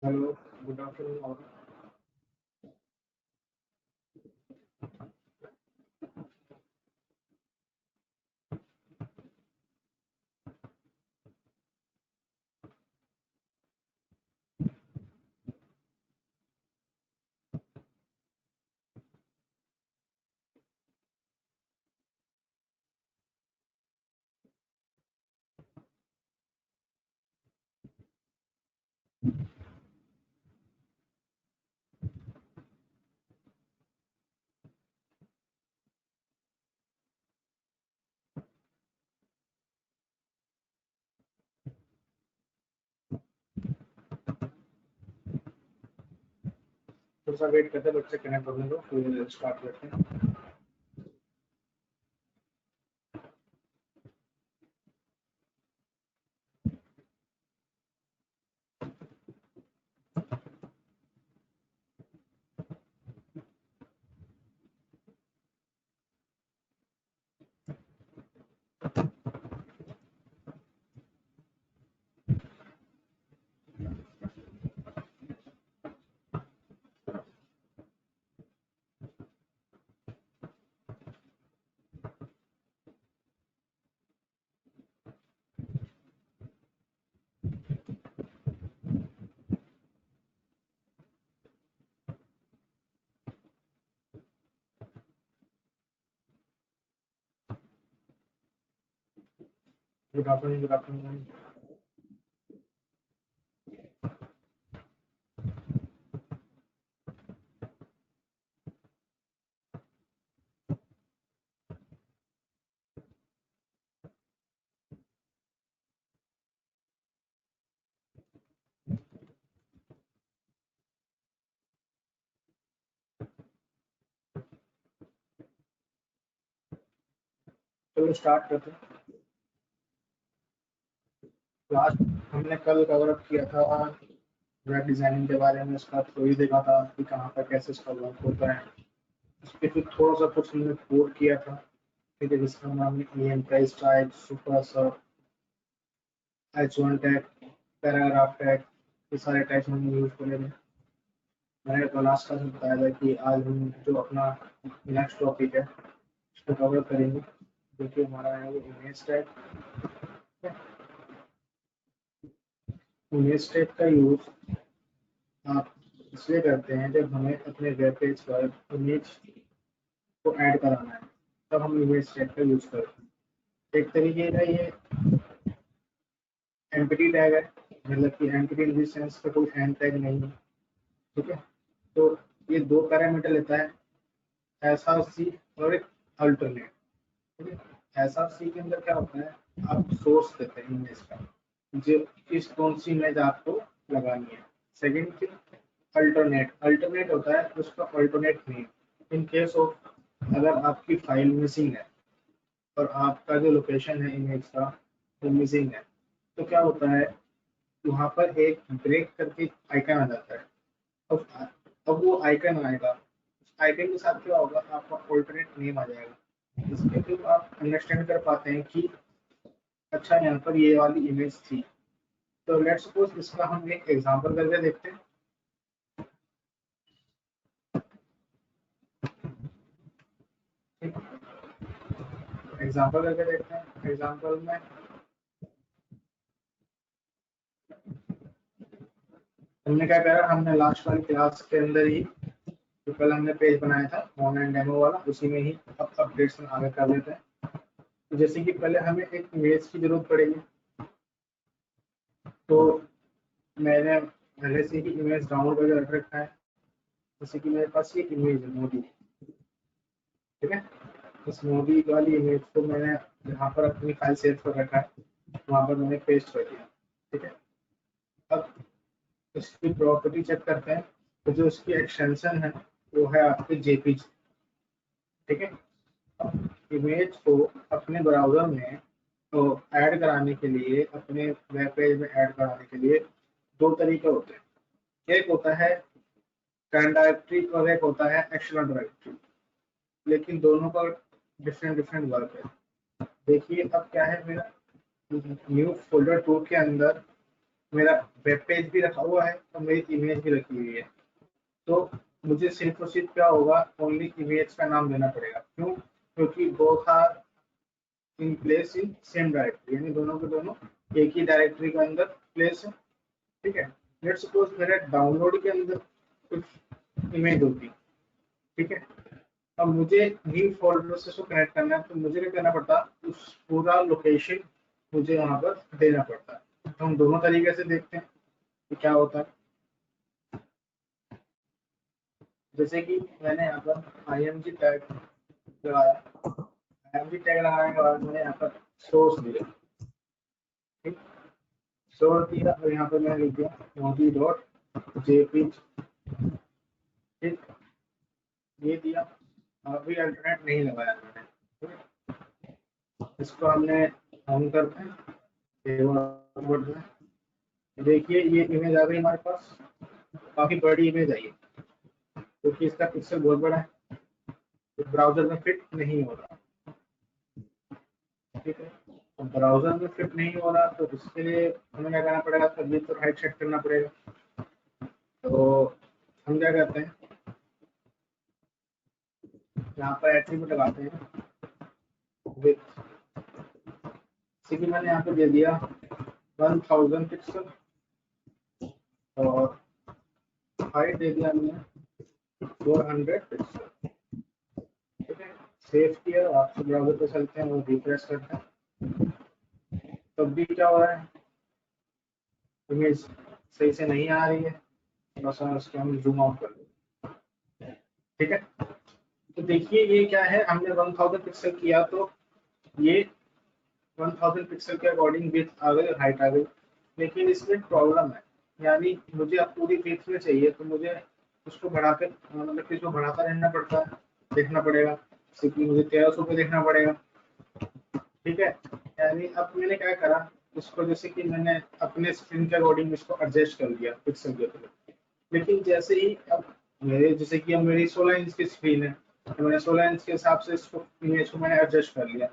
Hello, good afternoon और थोड़ा सा वेट करते हैं, बच्चे कनेक्ट होने दो फिर स्टार्ट करते हैं। Good afternoon, good afternoon. चलो स्टार्ट करते हैं। लास्ट हमने कल कवर अप किया था वेब डिजाइनिंग के बारे में, उसका थ्योरी देखा था कि कहाँ पर कैसे इसका वर्क होता है। उस पर फिर थोड़ा सा कुछ हमने कोड किया था। फिर जिसका नाम E M price type, super sub, H one tag, paragraph tag, ये सारे टैग्स हमने यूज करे थे। मैंने तो लास्ट क्लास में बताया था कि आज हम जो अपना नेक्स्ट टॉपिक है उसको कवर करेंगे, जो कि हमारा है वो इमेज टैग। इमेज टैग का यूज आप इसलिए करते हैं जब हमें अपने वेब पेज पर इमेज को ऐड कराना है, तब हम इमेज टैग का यूज करते हैं। एक तरीके का ये एम्प्टी टैग है, मतलब कि एम्प्टी इन द सेंस का कोई एंड टैग नहीं है। ठीक है, तो ये दो पैरामीटर लेता है, ऐसा सी और एक अल्टरनेट। ठीक है, ऐसा सी के अंदर क्या होता है, आप सोर्स देते हैं इमेज का, जो किस कौन सी इमेज आपको लगानी है। Second thing, alternate. अल्टरनेट होता है उसका alternate name. In case of अगर आपकी फाइल मिसिंग है और आपका जो लोकेशन है इमेज का वो मिसिंग है, तो क्या होता है, वहां पर एक ब्रेक करके आइकन आ जाता है। अब अब वो आइकन आएगा, उस आइकन के साथ क्या होगा, आपका ऑल्टरनेट नेम आ जाएगा। इसके थ्रू आप अंडरस्टैंड कर पाते हैं कि अच्छा यहाँ पर ये वाली इमेज थी। तो लेट्स सपोज इसका हम एक एग्जांपल करके देखते हैं। एग्जांपल करके देखते हैं। एग्जांपल में हमने क्या करा, हमने लास्ट वाली क्लास के अंदर ही जो कल हमने पेज बनाया था ऑनलाइन डेमो वाला, उसी में ही अब अपडेट्स में आगे कर लेते हैं। तो जैसे कि पहले हमें एक इमेज की जरूरत पड़ेगी, तो मैंने पहले से ही इमेज डाउनलोड करके रख रखा है। जैसे कि मेरे पास ये इमेज है मोदी। ठीक है, इस मोदी वाली इमेज को मैंने यहाँ पर अपनी फाइल सेव कर रखा है, वहाँ पर मैंने पेस्ट कर दिया। ठीक है, अब इसकी प्रॉपर्टी चेक करते हैं। तो जो इसकी एक्सटेंशन है वो है आपके जेपीजी। ठीक है, अब इमेज को अपने ब्राउजर में तो ऐड कराने के लिए, अपने वेब पेज में ऐड कराने के लिए दो तरीके होते हैं। एक होता है करंट डायरेक्टरी और एक होता है एक्सटर्नल डायरेक्टरी, लेकिन दोनों का डिफरेंट डिफरेंट वर्क है। देखिए अब क्या है, मेरा न्यू फोल्डर 2 के अंदर मेरा वेब पेज भी रखा हुआ है और मेरी इमेज भी रखी हुई है, तो मुझे सिर्फ और सिर्फ क्या होगा, ओनली इमेज का नाम देना पड़ेगा। क्यों? क्योंकि both are in place in same directory, यानी दोनों के दोनों एक ही डायरेक्टरी के अंदर प्लेस है। ठीक है, लेट्स सपोज मेरे डाउनलोड के अंदर कुछ इमेज होती, ठीक है, अब मुझे न्यू फोल्डर से उसको कनेक्ट करना है, तो मुझे क्या करना पड़ता, उस पूरा लोकेशन मुझे वहां पर देना पड़ता। तो हम दोनों तरीके से देखते हैं कि क्या होता है। जैसे कि मैंने यहाँ पर IMG टैग लगाया, IMG टैग लगाने के बाद मैंने यहाँ पर सोर्स दिया, ठीक, सोर्स दिया और यहाँ पर मैंने लिख दिया mobi.jpg, ठीक, ये दिया। अभी अल्टरनेट नहीं लगाया मैंने, ठीक? इसको हमने ऑन करते हैं, देखिए ये इमेज आ गई हमारे पास, काफी बड़ी इमेज आई है क्योंकि इसका पिक्सल बहुत बड़ा है, तो ब्राउजर में फिट नहीं हो रहा। ठीक है, तो ब्राउजर में फिट नहीं हो रहा, तो इसके लिए हमें क्या करना पड़ेगा, तो ये तो हाइट सेट करना पड़ेगा। तो हम क्या करते हैं, यहाँ पर एट्रीब्यूट लगाते हैं विथ, जैसे कि मैंने यहाँ पे दे दिया 1000 पिक्सल और हाइट दे दिया हमने 400 पिक्सल। ठीक है, सेव किया, आपसे ब्राउजर पे चलते हैं और रिफ्रेश करते हैं, तब भी क्या हो रहा है, इमेज सही से नहीं आ रही है। थोड़ा सा उसको हम जूम आउट कर दें। ठीक है, तो देखिए ये क्या है, हमने 1000 पिक्सल किया तो ये 1000 पिक्सल के अकॉर्डिंग विड्थ आ गई और हाइट आ गई, लेकिन इसमें प्रॉब्लम है, यानी मुझे अब पूरी विड्थ में चाहिए, तो मुझे उसको बढ़ाकर, मतलब कि इसको बढ़ाता रहना पड़ता है, देखना पड़ेगा, क्योंकि मुझे 1300 पे देखना पड़ेगा। ठीक है, यानी अब मैंने क्या करा, इसको जैसे कि मैंने अपने स्क्रीन के अकॉर्डिंग इसको एडजस्ट कर लिया पिक्सल के थ्रू, लेकिन जैसे ही अब मेरे, जैसे कि अब मेरी 16 इंच की स्क्रीन है, तो मैंने 16 इंच के हिसाब से इसको इमेज को मैंने एडजस्ट कर लिया,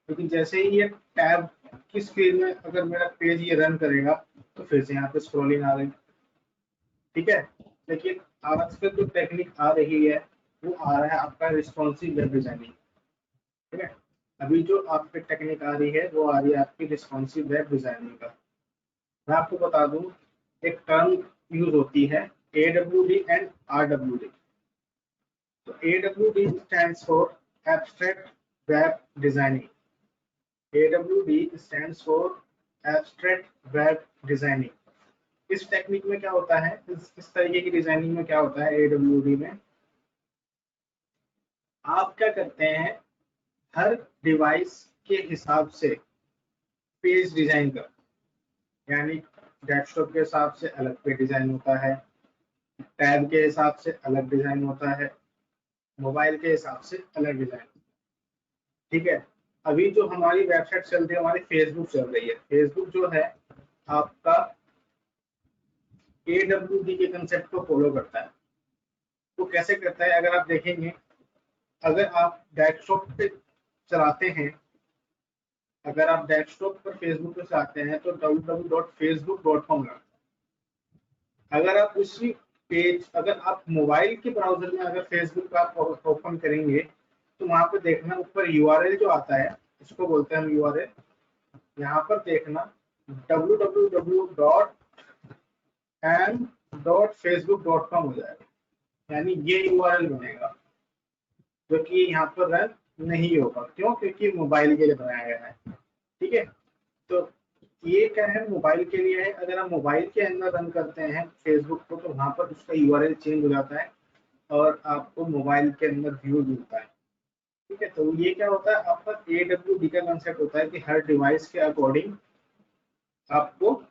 लेकिन जैसे ही ये टैब की स्क्रीन में अगर मेरा पेज ये रन करेगा, तो फिर से यहाँ पे स्क्रॉलिंग आ गई। ठीक है, लेकिन आजकल जो टेक्निक आ रही है वो आ रहा है आपका रिस्पॉन्सिव वेब डिजाइनिंग। ठीक है, अभी जो आपकी टेक्निक आ रही है वो आ रही है आपकी रिस्पॉन्सिव वेब डिजाइनिंग का। मैं आपको बता दूं, एक टर्म यूज होती है AWD एंड RWD। तो AWD stands for Abstract Web Designing. AWD stands for Abstract Web Designing. इस टेक्निक में क्या होता है, इस तरीके की डिजाइनिंग में क्या होता है, AWD में आप क्या करते हैं, हर डिवाइस के हिसाब से पेज डिजाइन कर, यानी डेस्कटॉप के हिसाब से अलग पेज डिजाइन होता है, टैब के हिसाब से अलग डिजाइन होता है, मोबाइल के हिसाब से अलग डिजाइन। ठीक है, अभी जो हमारी वेबसाइट चल रही है, हमारी फेसबुक चल रही है, फेसबुक जो है आपका AWD के कंसेप्ट को फॉलो करता है। वो कैसे करता है, अगर आप देखेंगे, अगर आप डेस्कटॉप पे चलाते हैं, अगर आप डेस्कटॉप पर फेसबुक पे चलाते हैं तो www.facebook.com लगता है। अगर आप उसी पेज, अगर आप मोबाइल के ब्राउजर में अगर फेसबुक का आप ओपन करेंगे, तो वहां पर देखना ऊपर URL जो आता है, इसको बोलते हैं हम URL, यहाँ पर देखना www.facebook.com हो जाएगा, यानी ये URL बनेगा, जो कि यहाँ पर रन नहीं होगा। क्यों? क्योंकि मोबाइल के लिए बनाया गया है। ठीक है, तो ये क्या है, मोबाइल के लिए है। अगर हम मोबाइल के अंदर रन करते हैं फेसबुक को, तो वहां पर उसका URL चेंज हो जाता है और आपको मोबाइल के अंदर व्यू मिलता है। ठीक है, तो ये क्या होता है, आपका AWD का कंसेप्ट होता है कि हर डिवाइस के अकॉर्डिंग आपको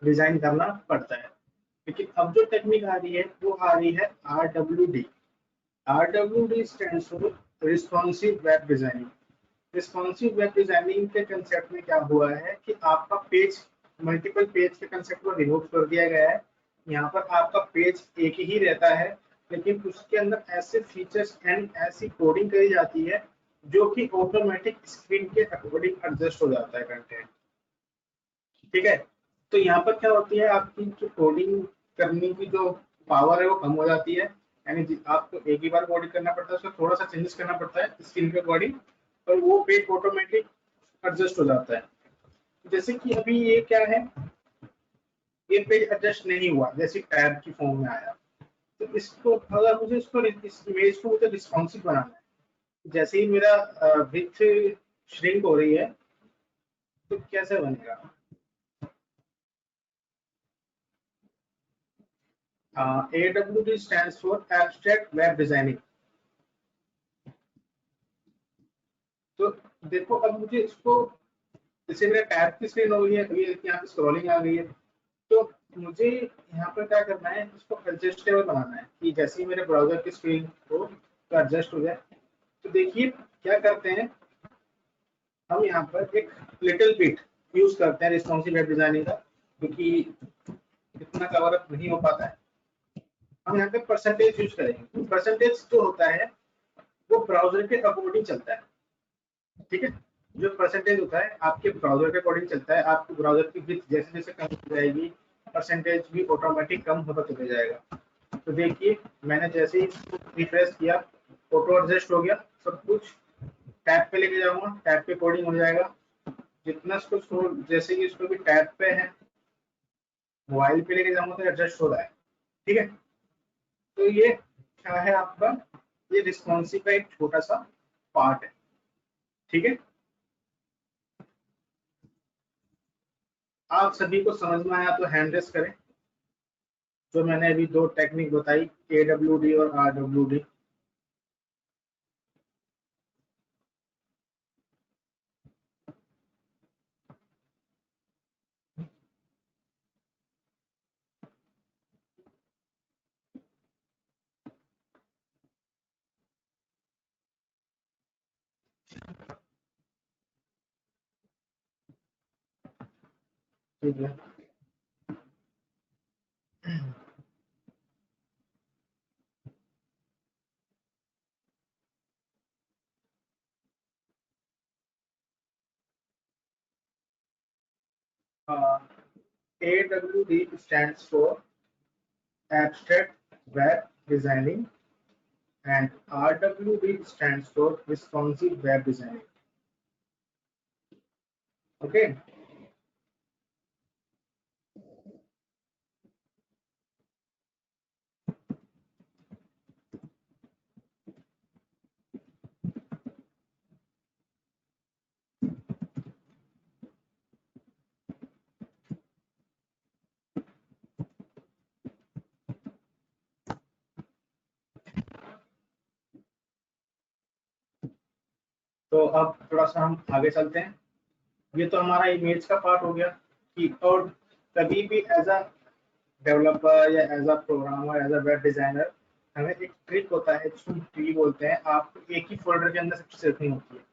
डिजाइन करना पड़ता है। लेकिन अब जो टेक्निक आ रही है वो आ रही है RWD। RWD stands for responsive web designing. Responsive web designing के कंसेप्ट में क्या हुआ है कि आपका पेज, मल्टीपल पेज के कंसेप्ट को रिमूव कर दिया गया है। यहाँ पर आपका पेज एक ही रहता है, लेकिन उसके अंदर ऐसे फीचर्स एंड ऐसी कोडिंग करी जाती है जो कि ऑटोमेटिक स्क्रीन के अकॉर्डिंग एडजस्ट हो जाता है कंटेंट। ठीक है, तो यहाँ पर क्या होती है, आपकी जो कोडिंग करने की जो पावर है वो कम हो जाती है, यानी आपको एक ही बार कोडिंग करना पड़ता है, उसको थोड़ा सा चेंजेस करना पड़ता है स्किल के अकॉर्डिंग, और वो पेज ऑटोमेटिक एडजस्ट हो जाता है। जैसे कि अभी ये क्या है, ये पेज एडजस्ट नहीं हुआ, जैसे टैब की फॉर्म में आया, तो इसको अगर मुझे इस इमेज को मुझे रिस्पॉन्सिव बनाना है, जैसे ही मेरा विथ श्रिंक हो रही है, तो कैसे बनेगा? AWD stands for Abstract Web Designing। तो देखो अब मुझे इसको, जैसे मेरा टैब की स्क्रीन हो गई है, अभी यहाँ पे स्क्रॉलिंग आ गई है, तो मुझे यहाँ पर क्या करना है, इसको एडजस्टेबल बनाना है कि जैसे ही मेरे ब्राउजर की स्क्रीन हो तो एडजस्ट हो जाए। तो देखिए क्या करते हैं, हम यहाँ पर एक लिटिल बिट यूज करते हैं रिस्पॉन्सिव वेब डिजाइनिंग का, क्योंकि इतना कवर अप नहीं हो पाता है। हम यहाँ पे परसेंटेज यूज करेंगे। परसेंटेज जो होता है वो ब्राउजर के अकॉर्डिंग चलता है, ठीक है। जो परसेंटेज होता है आपके ब्राउजर के अकॉर्डिंग चलता है, आपके ब्राउजर की विड्थ जैसे जैसे कम हो जाएगी, परसेंटेज भी ऑटोमेटिक कम होता चला जाएगा। तो देखिए मैंने जैसे ही रिफ्रेश किया, ऑटो एडजस्ट हो गया सब कुछ। टैब पे लेके जाऊंगा, टैब पे कोडिंग हो जाएगा। जितना इसको जैसे कि इसको भी टैब पे है, मोबाइल पे लेके जाऊंगा तो एडजस्ट हो रहा है, ठीक है। तो ये क्या है आपका, ये रिस्पॉन्सिव का एक छोटा सा पार्ट है, ठीक है। आप सभी को समझ में आया तो हैंड रेस करें। जो मैंने अभी दो टेक्निक बताई, AWD और RWD। ठीक है, AWD stands for Abstract Web Designing and RWD stands for Responsive Web Designing। Okay, तो अब थोड़ा सा हम आगे चलते हैं। ये तो हमारा इमेज का पार्ट हो गया कि, और कभी भी एज अ डेवलपर या as a programmer, as a web designer, हमें एक ट्रिक होता है जिसको ट्री बोलते हैं। आपको एक ही फोल्डर के अंदर सब चीजें रखनी होती है,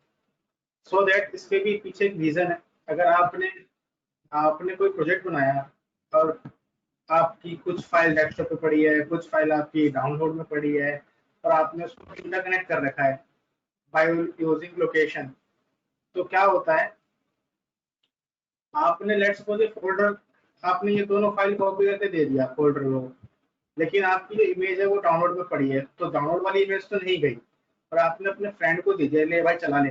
सो दैट इसके भी पीछे एक रीजन है। अगर आपने आपने कोई प्रोजेक्ट बनाया और आपकी कुछ फाइल डेस्कटॉप पे पड़ी है, कुछ फाइल आपकी डाउनलोड में पड़ी है, और आपने उसको इंटरकनेक्ट कर रखा है बाय यूजिंग लोकेशन, तो क्या होता है, आपने लेट्स सपोज फोल्डर, आपने ये दोनों फाइल कॉपी करके दे दिया फोल्डर को, लेकिन आपकी जो इमेज है वो डाउनलोड में पड़ी है, तो डाउनलोड वाली इमेज तो नहीं गई, और आपने अपने फ्रेंड को दी दिया, ले भाई चला ले,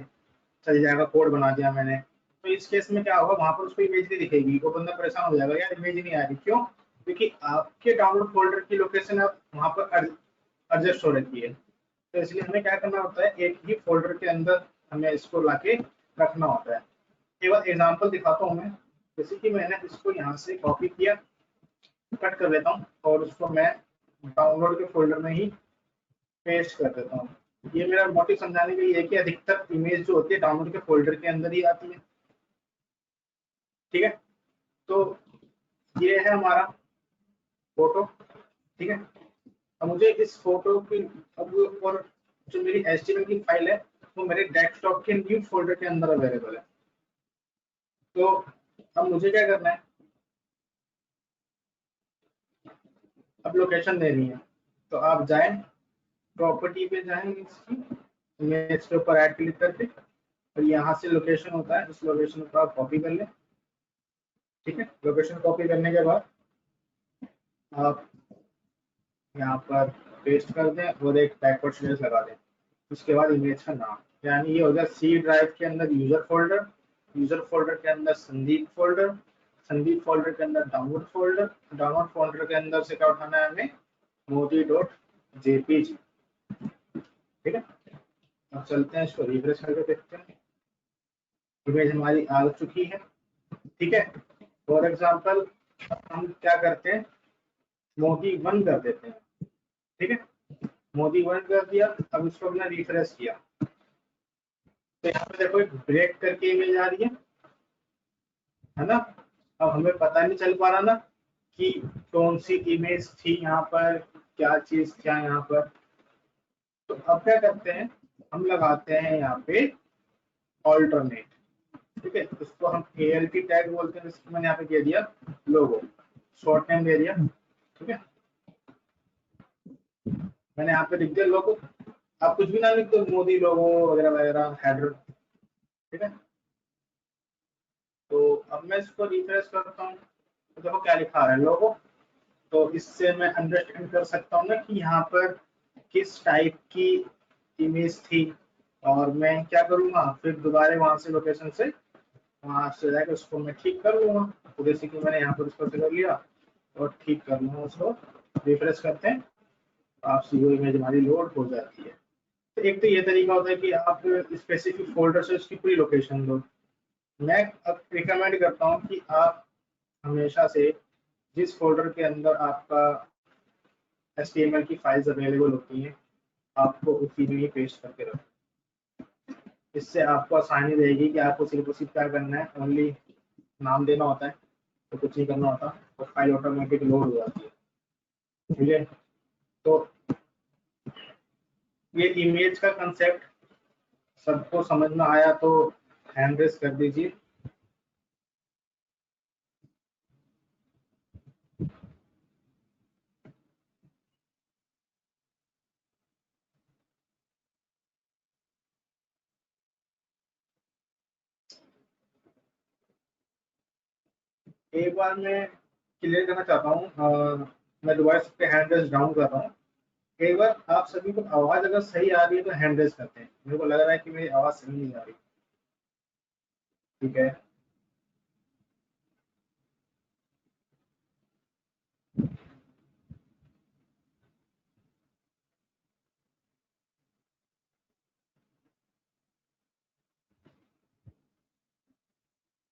चल जाएगा, कोड बना दिया मैंने। तो इस केस में क्या होगा, वहां पर उसको इमेज नहीं दिखेगी, वो बंदा परेशान हो जाएगा, यार इमेज नहीं आ रही, क्यों? क्योंकि आपके डाउनलोड फोल्डर की लोकेशन अब वहां पर एडजस्ट हो रखी है। तो इसलिए हमें क्या करना होता है, एक ही फोल्डर के अंदर हमें इसको लाके रखना होता है। केवल एग्जांपल दिखाता हूँ मैं, जैसे कि मैंने इसको यहाँ से कॉपी किया, कट कर लेता हूँ और उसको मैं डाउनलोड के फोल्डर में ही पेस्ट कर देता हूँ। ये मेरा मोटिव समझाने के लिए है कि अधिकतर इमेज जो होती है डाउनलोड के फोल्डर के अंदर ही आती है, ठीक है। तो ये है हमारा फोटो, ठीक है। अब मुझे इस फोटो की, अब और जो मेरी HTML की फाइल है वो मेरे डेस्कटॉप के न्यू फोल्डर के अंदर अवेलेबल है। तो अब मुझे क्या करना है, अब लोकेशन देनी है, तो आप जाएं, प्रॉपर्टी पे जाएंगे, इसकी इमेज के ऊपर ऐड क्लिक करके, और यहाँ से लोकेशन होता है, इस लोकेशन को आप कॉपी कर लें, ठीक है, लोकेशन कॉपी करने के बाद आप यहाँ पर पेस्ट कर दें और एक बैकवर्ड स्लैश लगा दें। उसके बाद इमेज का नाम, यानी ये हो गया सी ड्राइव के अंदर यूजर फोल्डर के अंदर संदीप फोल्डर के अंदर डाउनलोड फोल्डर के अंदर से क्या उठाना है हमें, मोदी डॉट जेपीजी। ठीक है, अब चलते हैं, इसको रिफ्रेश करके देखते हैं, इमेज हमारी आ चुकी है। ठीक है, फॉर एग्जाम्पल हम क्या करते हैं, मोदी 1 कर देते हैं। ठीक है, मोदी 1 कर दिया, अब इसको हमने रिफ्रेश किया तो यहाँ पे देखो एक ब्रेक करके इमेज आ रही है ना। अब हमें पता नहीं चल पा रहा ना कि कौन सी इमेज थी यहाँ पर, क्या चीज क्या यहाँ पर। तो अब क्या करते हैं, हम लगाते हैं यहाँ पे ऑल्टरनेट। ठीक है, इसको हम ALT टैग बोलते हैं, इसको मैंने यहाँ पे दे दिया लोगो, शॉर्ट नेम दे दिया। ठीक है, मैंने यहाँ पे लिख दिया लोगो, आप कुछ भी ना लिख दो, मोदी लोगो वगैरह वगैरह हेडर। ठीक है, तो अब मैं इसको रिफ्रेश करता हूँ तो देखो क्या लिखा है, लोगो। तो इससे मैं अंडरस्टैंड कर सकता हूँ ना कि यहाँ पर किस टाइप की इमेज थी, और मैं क्या करूँगा, फिर दोबारा वहां से लोकेशन से वहां से जाकर उसको मैं ठीक कर लूंगा। तो जैसे कि मैंने यहाँ पर उसको कर लिया और ठीक कर लूंगा उसको। रिफ्रेश करते हैं, आप सी इमेज हमारी लोड हो जाती है। तो एक तो ये तरीका होता है कि आप स्पेसिफिक फोल्डर से उसकी पूरी लोकेशन दो। मैं अब रिकमेंड करता हूँ कि आप हमेशा से जिस फोल्डर के अंदर आपका HTML की फाइल्स अवेलेबल होती हैं, आपको उसी में ही पेस्ट करके रखें। इससे आपको आसानी रहेगी कि आपको सिर्फ उसी क्या करना है, ओनली नाम देना होता है, तो कुछ नहीं करना होता, तो फाइल ऑटोमेटिक लोड हो जाती है। ठीक है, तो ये इमेज का कंसेप्ट सबको समझ में आया तो हैंड रेस कर दीजिए। एक बार मैं क्लियर करना चाहता हूँ, मैं दोबारा इस पे हैंड रेस डाउन कर रहा हूँ। एक बार आप सभी को आवाज अगर सही आ रही है तो हैंड रेस करते हैं, मेरे को लग रहा है कि मेरी आवाज सही नहीं आ रही। ठीक है,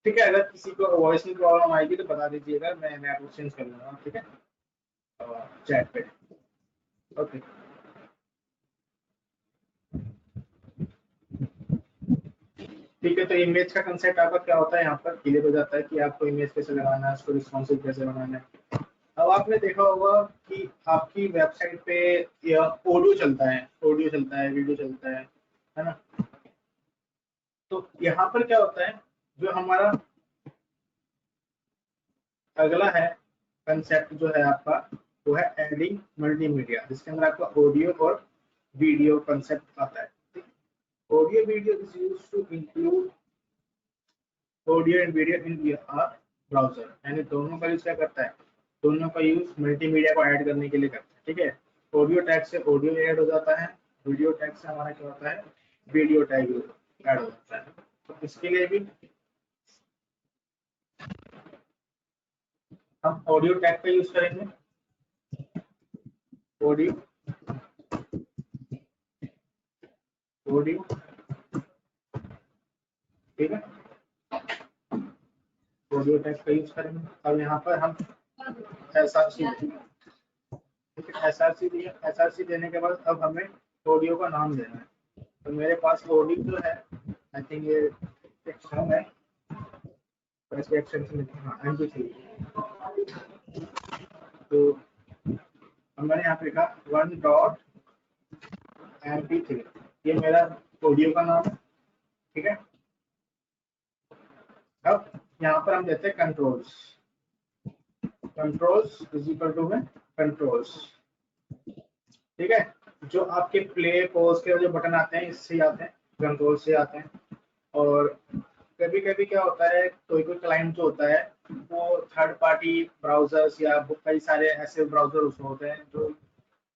ठीक है, अगर किसी को वॉइस में प्रॉब्लम आएगी तो बता दीजिएगा, मैं नेटवर्क चेंज कर लूंगा। ठीक है, चैट पे। ओके, ठीक है, तो इमेज का कंसेप्ट आपका क्या होता है, यहाँ पर क्लियर हो जाता है कि आपको इमेज कैसे लगाना है, उसको रिस्पॉन्सिव कैसे बनाना है। अब आपने देखा होगा कि आपकी वेबसाइट पे ऑडियो चलता है, वीडियो चलता है ना। तो यहाँ पर क्या होता है, जो हमारा अगला है कंसेप्ट जो है आपका, वो है एडिंग मल्टीमीडिया, जिसके अंदर आपका ऑडियो और वीडियो कंसेप्ट आता है। Audio video is used to include audio and video in browser, यानी दोनों का यूज क्या करता है, दोनों का यूज मल्टीमीडिया को ऐड करने के लिए करता है। ठीक है, ऑडियो टैग से ऑडियो ऐड हो जाता है, वीडियो टैग से हमारा क्या होता है, वीडियो टैग ऐड हो जाता है। तो इसके लिए भी हम ऑडियो टैग का यूज करेंगे, ऑडियो ऑडियो। ठीक है, ऑडियो टैग का यूज करेंगे। अब यहाँ पर हम एसआरसी, एसआरसी देने के बाद अब हमें ऑडियो का नाम देना है। तो मेरे पास ऑडियो जो है, आई थिंक ये एक फॉर्म है, तो इसके एक्सटेंशन MP3। तो मैंने यहाँ पे लिखा 1.MP3, ये मेरा ऑडियो का नाम है। ठीक है, अब यहाँ पर हम देते हैं controls, controls is equal to में कंट्रोल्स। ठीक है, जो आपके प्ले पॉज के जो बटन आते हैं इससे आते हैं, कंट्रोल से आते हैं। और कभी कभी क्या होता है, कोई कोई क्लाइंट जो होता है वो थर्ड पार्टी ब्राउजर्स या कई सारे ऐसे ब्राउजर होते हैं जो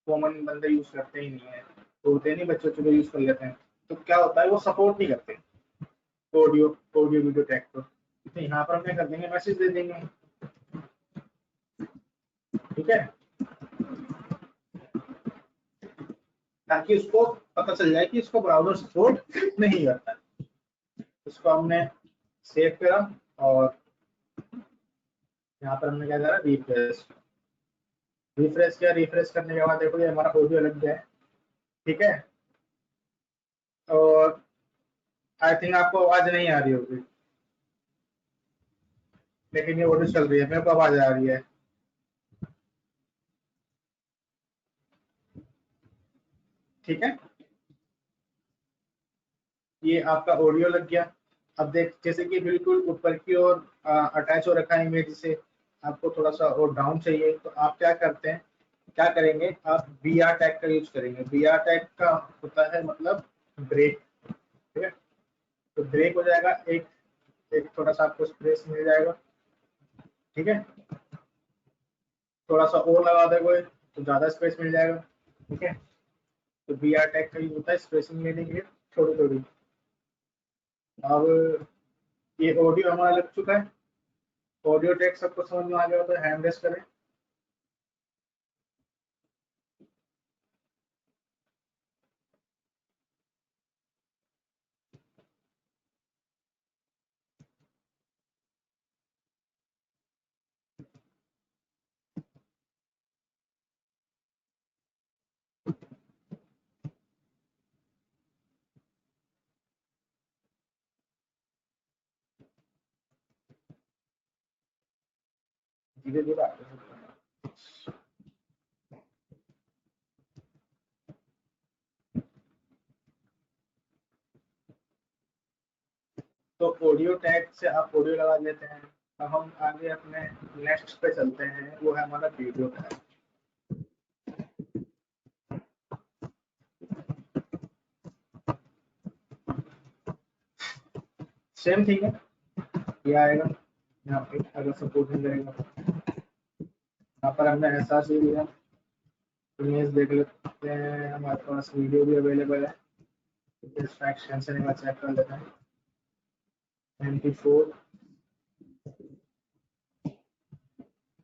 कॉमन बंदे यूज करते ही नहीं है, तो होते नहीं, बच्चे बच्चे यूज कर लेते हैं। तो क्या होता है, वो सपोर्ट नहीं करते ऑडियो ऑडियो वीडियो टैग को। तो यहाँ पर हम क्या कर देंगे, मैसेज दे देंगे। ठीक है, ताकि उसको पता चल जाए कि इसको ब्राउजर सपोर्ट नहीं करता है। इसको हमने सेव करा और यहाँ पर हमने क्या करा, रिफ्रेश। रिफ्रेश किया, रिफ्रेश करने के बाद देखो ये हमारा ऑडियो लग गया है। ठीक है, और आई थिंक आपको आवाज नहीं आ रही होगी, लेकिन ये ऑडियो चल रही है, मेरे को आवाज आ रही है। ठीक है, ये आपका ऑडियो लग गया। अब देख, जैसे कि बिल्कुल ऊपर की ओर अटैच हो रखा है इमेज से, आपको थोड़ा सा और डाउन चाहिए, तो आप क्या करते हैं, क्या करेंगे, आप बी आर टैग का यूज करेंगे। बी आर टैग का होता है मतलब ब्रेक। ठीक है, तो ब्रेक हो जाएगा, एक एक थोड़ा सा आपको स्पेस मिल जाएगा। ठीक है, थोड़ा सा और लगा दोगे तो ज्यादा स्पेस मिल जाएगा। ठीक है, तो बी आर टैग का यूज होता है स्पेसिंग लेने के लिए, थोड़ी थोड़ी। अब ये ऑडियो हमारा लग चुका है। ऑडियो टैग सबको समझ में आ गया हो तो हैंड रेस करें। धीरे धीरे आगे बढ़ते हैं। तो ऑडियो टैग से आप ऑडियो लगा लेते हैं। अब हम आगे अपने नेक्स्ट पे चलते हैं, वो है हमारा वीडियो टैग। सेम थिंग है, ये आएगा यहाँ पे, अगर सपोर्ट नहीं करेगा। यहाँ पर हमने एहसास ही लिया, इमेज देख लेते हैं, हमारे पास वीडियो भी अवेलेबल है। डिस्ट्रैक्शन से नहीं, चेक कर लेते हैं। 94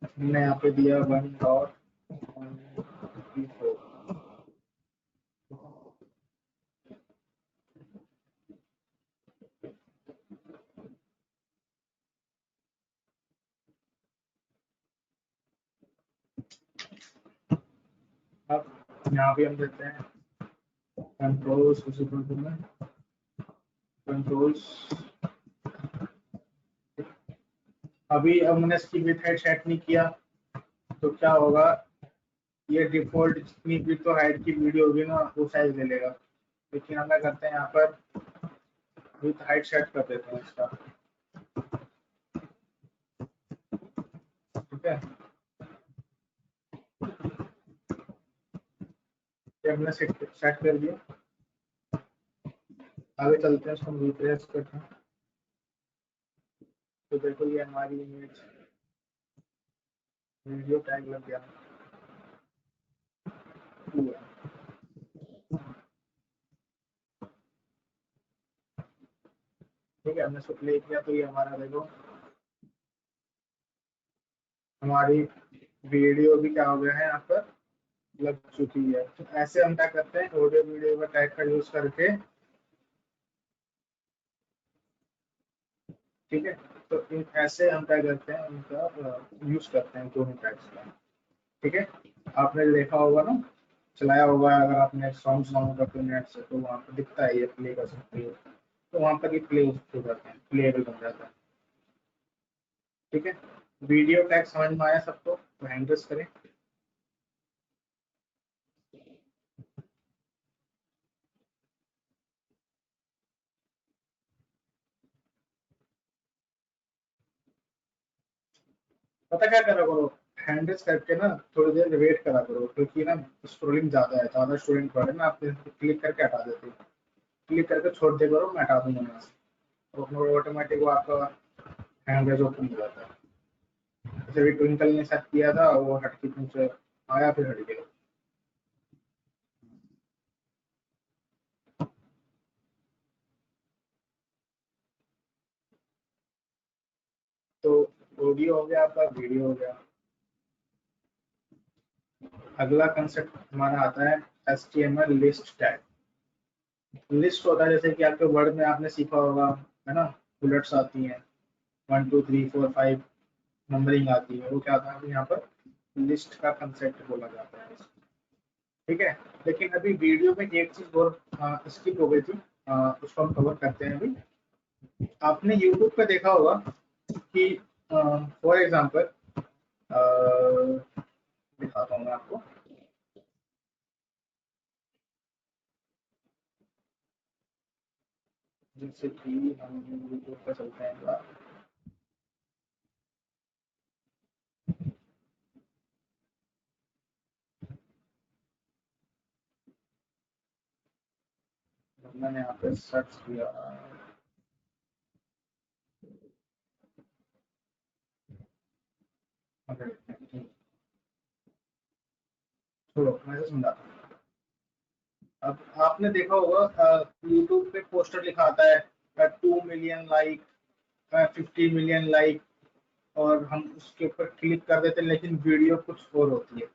हमने यहाँ पे दिया 1.134। अब यहाँ भी हम देते हैं कंट्रोल्स, उसी में कंट्रोल्स। अभी हमने इसकी विथ हाइट सेट नहीं किया, तो क्या होगा, ये डिफॉल्ट जितनी भी तो हाइट की वीडियो होगी ना वो साइज ले लेगा। लेकिन हम क्या करते हैं, यहाँ पर विथ हाइट सेट कर देते हैं इसका। ठीक है, ये हमने सेट कर दिया। आगे चलते हैं, इसको रिफ्रेश करते हैं। तो देखो ये हमारी इमेज वीडियो टैग लग गया। ठीक है, हमने इसको प्ले किया तो ये हमारा देखो हमारी वीडियो भी क्या हो गया है, यहाँ पर लग चुकी है। तो ऐसे हम क्या करते हैं, ऑडियो वीडियो का टैग का यूज करके। ठीक है, तो ऐसे हम क्या करते हैं, उनका यूज करते हैं दोनों टैग्स का। ठीक है, आपने देखा होगा ना, चलाया होगा अगर आपने सॉन्ग सॉन्ग करते नेट से, तो वहाँ पर दिखता है ये प्ले कर सकते हो, तो वहाँ पर ये प्ले हो जाते हैं, प्लेबल बन जाता है। ठीक है, वीडियो टैग समझ में आया सबको, तो हैंड रेस करें। पता क्या करा करो, हैंड रेस करके ना थोड़ी देर वेट करा करो, क्योंकि ना स्क्रोलिंग ज्यादा है, ज्यादा स्टूडेंट पढ़े ना, आप क्लिक करके हटा देते हो। क्लिक करके छोड़ दे करो, मैं हटा दूंगा यहाँ से, तो ऑटोमेटिक वो आपका हैंड रेस ओपन हो जाता है। जैसे भी ट्विंकल ने साथ किया था, वो हट के कुछ आया फिर हट गया। तो ऑडियो हो गया आपका, वीडियो हो गया। अगला कंसेप्ट हमारा आता है HTML लिस्ट टैग। लिस्ट होता है जैसे कि आपके वर्ड में आपने सीखा होगा, है ना, बुलेट्स आती हैं 1 2 3 4 5 नंबरिंग आती है, वो क्या आता है यहाँ पर लिस्ट का कंसेप्ट बोला जाता है। ठीक है, लेकिन अभी वीडियो में एक चीज और स्किप हो गई थी, उसको हम कवर करते हैं अभी। आपने यूट्यूब पे देखा होगा कि फॉर एग्जांपल दिखाता हूँ मैं आपको। जैसे कि हम यूट्यूब पे चलते हैं एक बार। मैंने यहाँ पे सर्च किया, छोड़ो मैं से समझाता हूँ। अब आपने देखा होगा यूट्यूब पे पोस्टर लिखा आता है 2 मिलियन लाइक, 50 मिलियन लाइक, और हम उसके ऊपर क्लिक कर देते हैं, लेकिन वीडियो कुछ और होती है।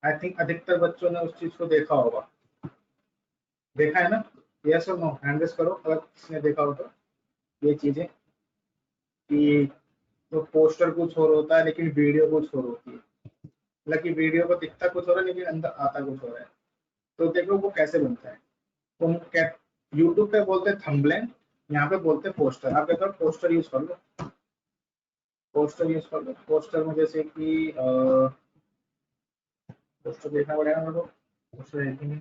आई थिंक अधिकतर बच्चों ने उस चीज को देखा होगा, देखा है ना? यस और नो, हैंड रेस करो अगर किसी ने देखा हो तो। ये चीजें कि तो पोस्टर कुछ और होता है लेकिन वीडियो कुछ और होती है, मतलब कि वीडियो को दिखता कुछ और है लेकिन अंदर आता कुछ और है। तो देखो वो कैसे बनता है। तो यूट्यूब पे बोलते हैं थंबनेल, यहाँ पे बोलते हैं पोस्टर। आप देखो पोस्टर यूज कर लो, पोस्टर यूज कर लो। पोस्टर में जैसे कि पोस्टर देखना पड़ेगा मेरे को, पोस्टर देखेंगे।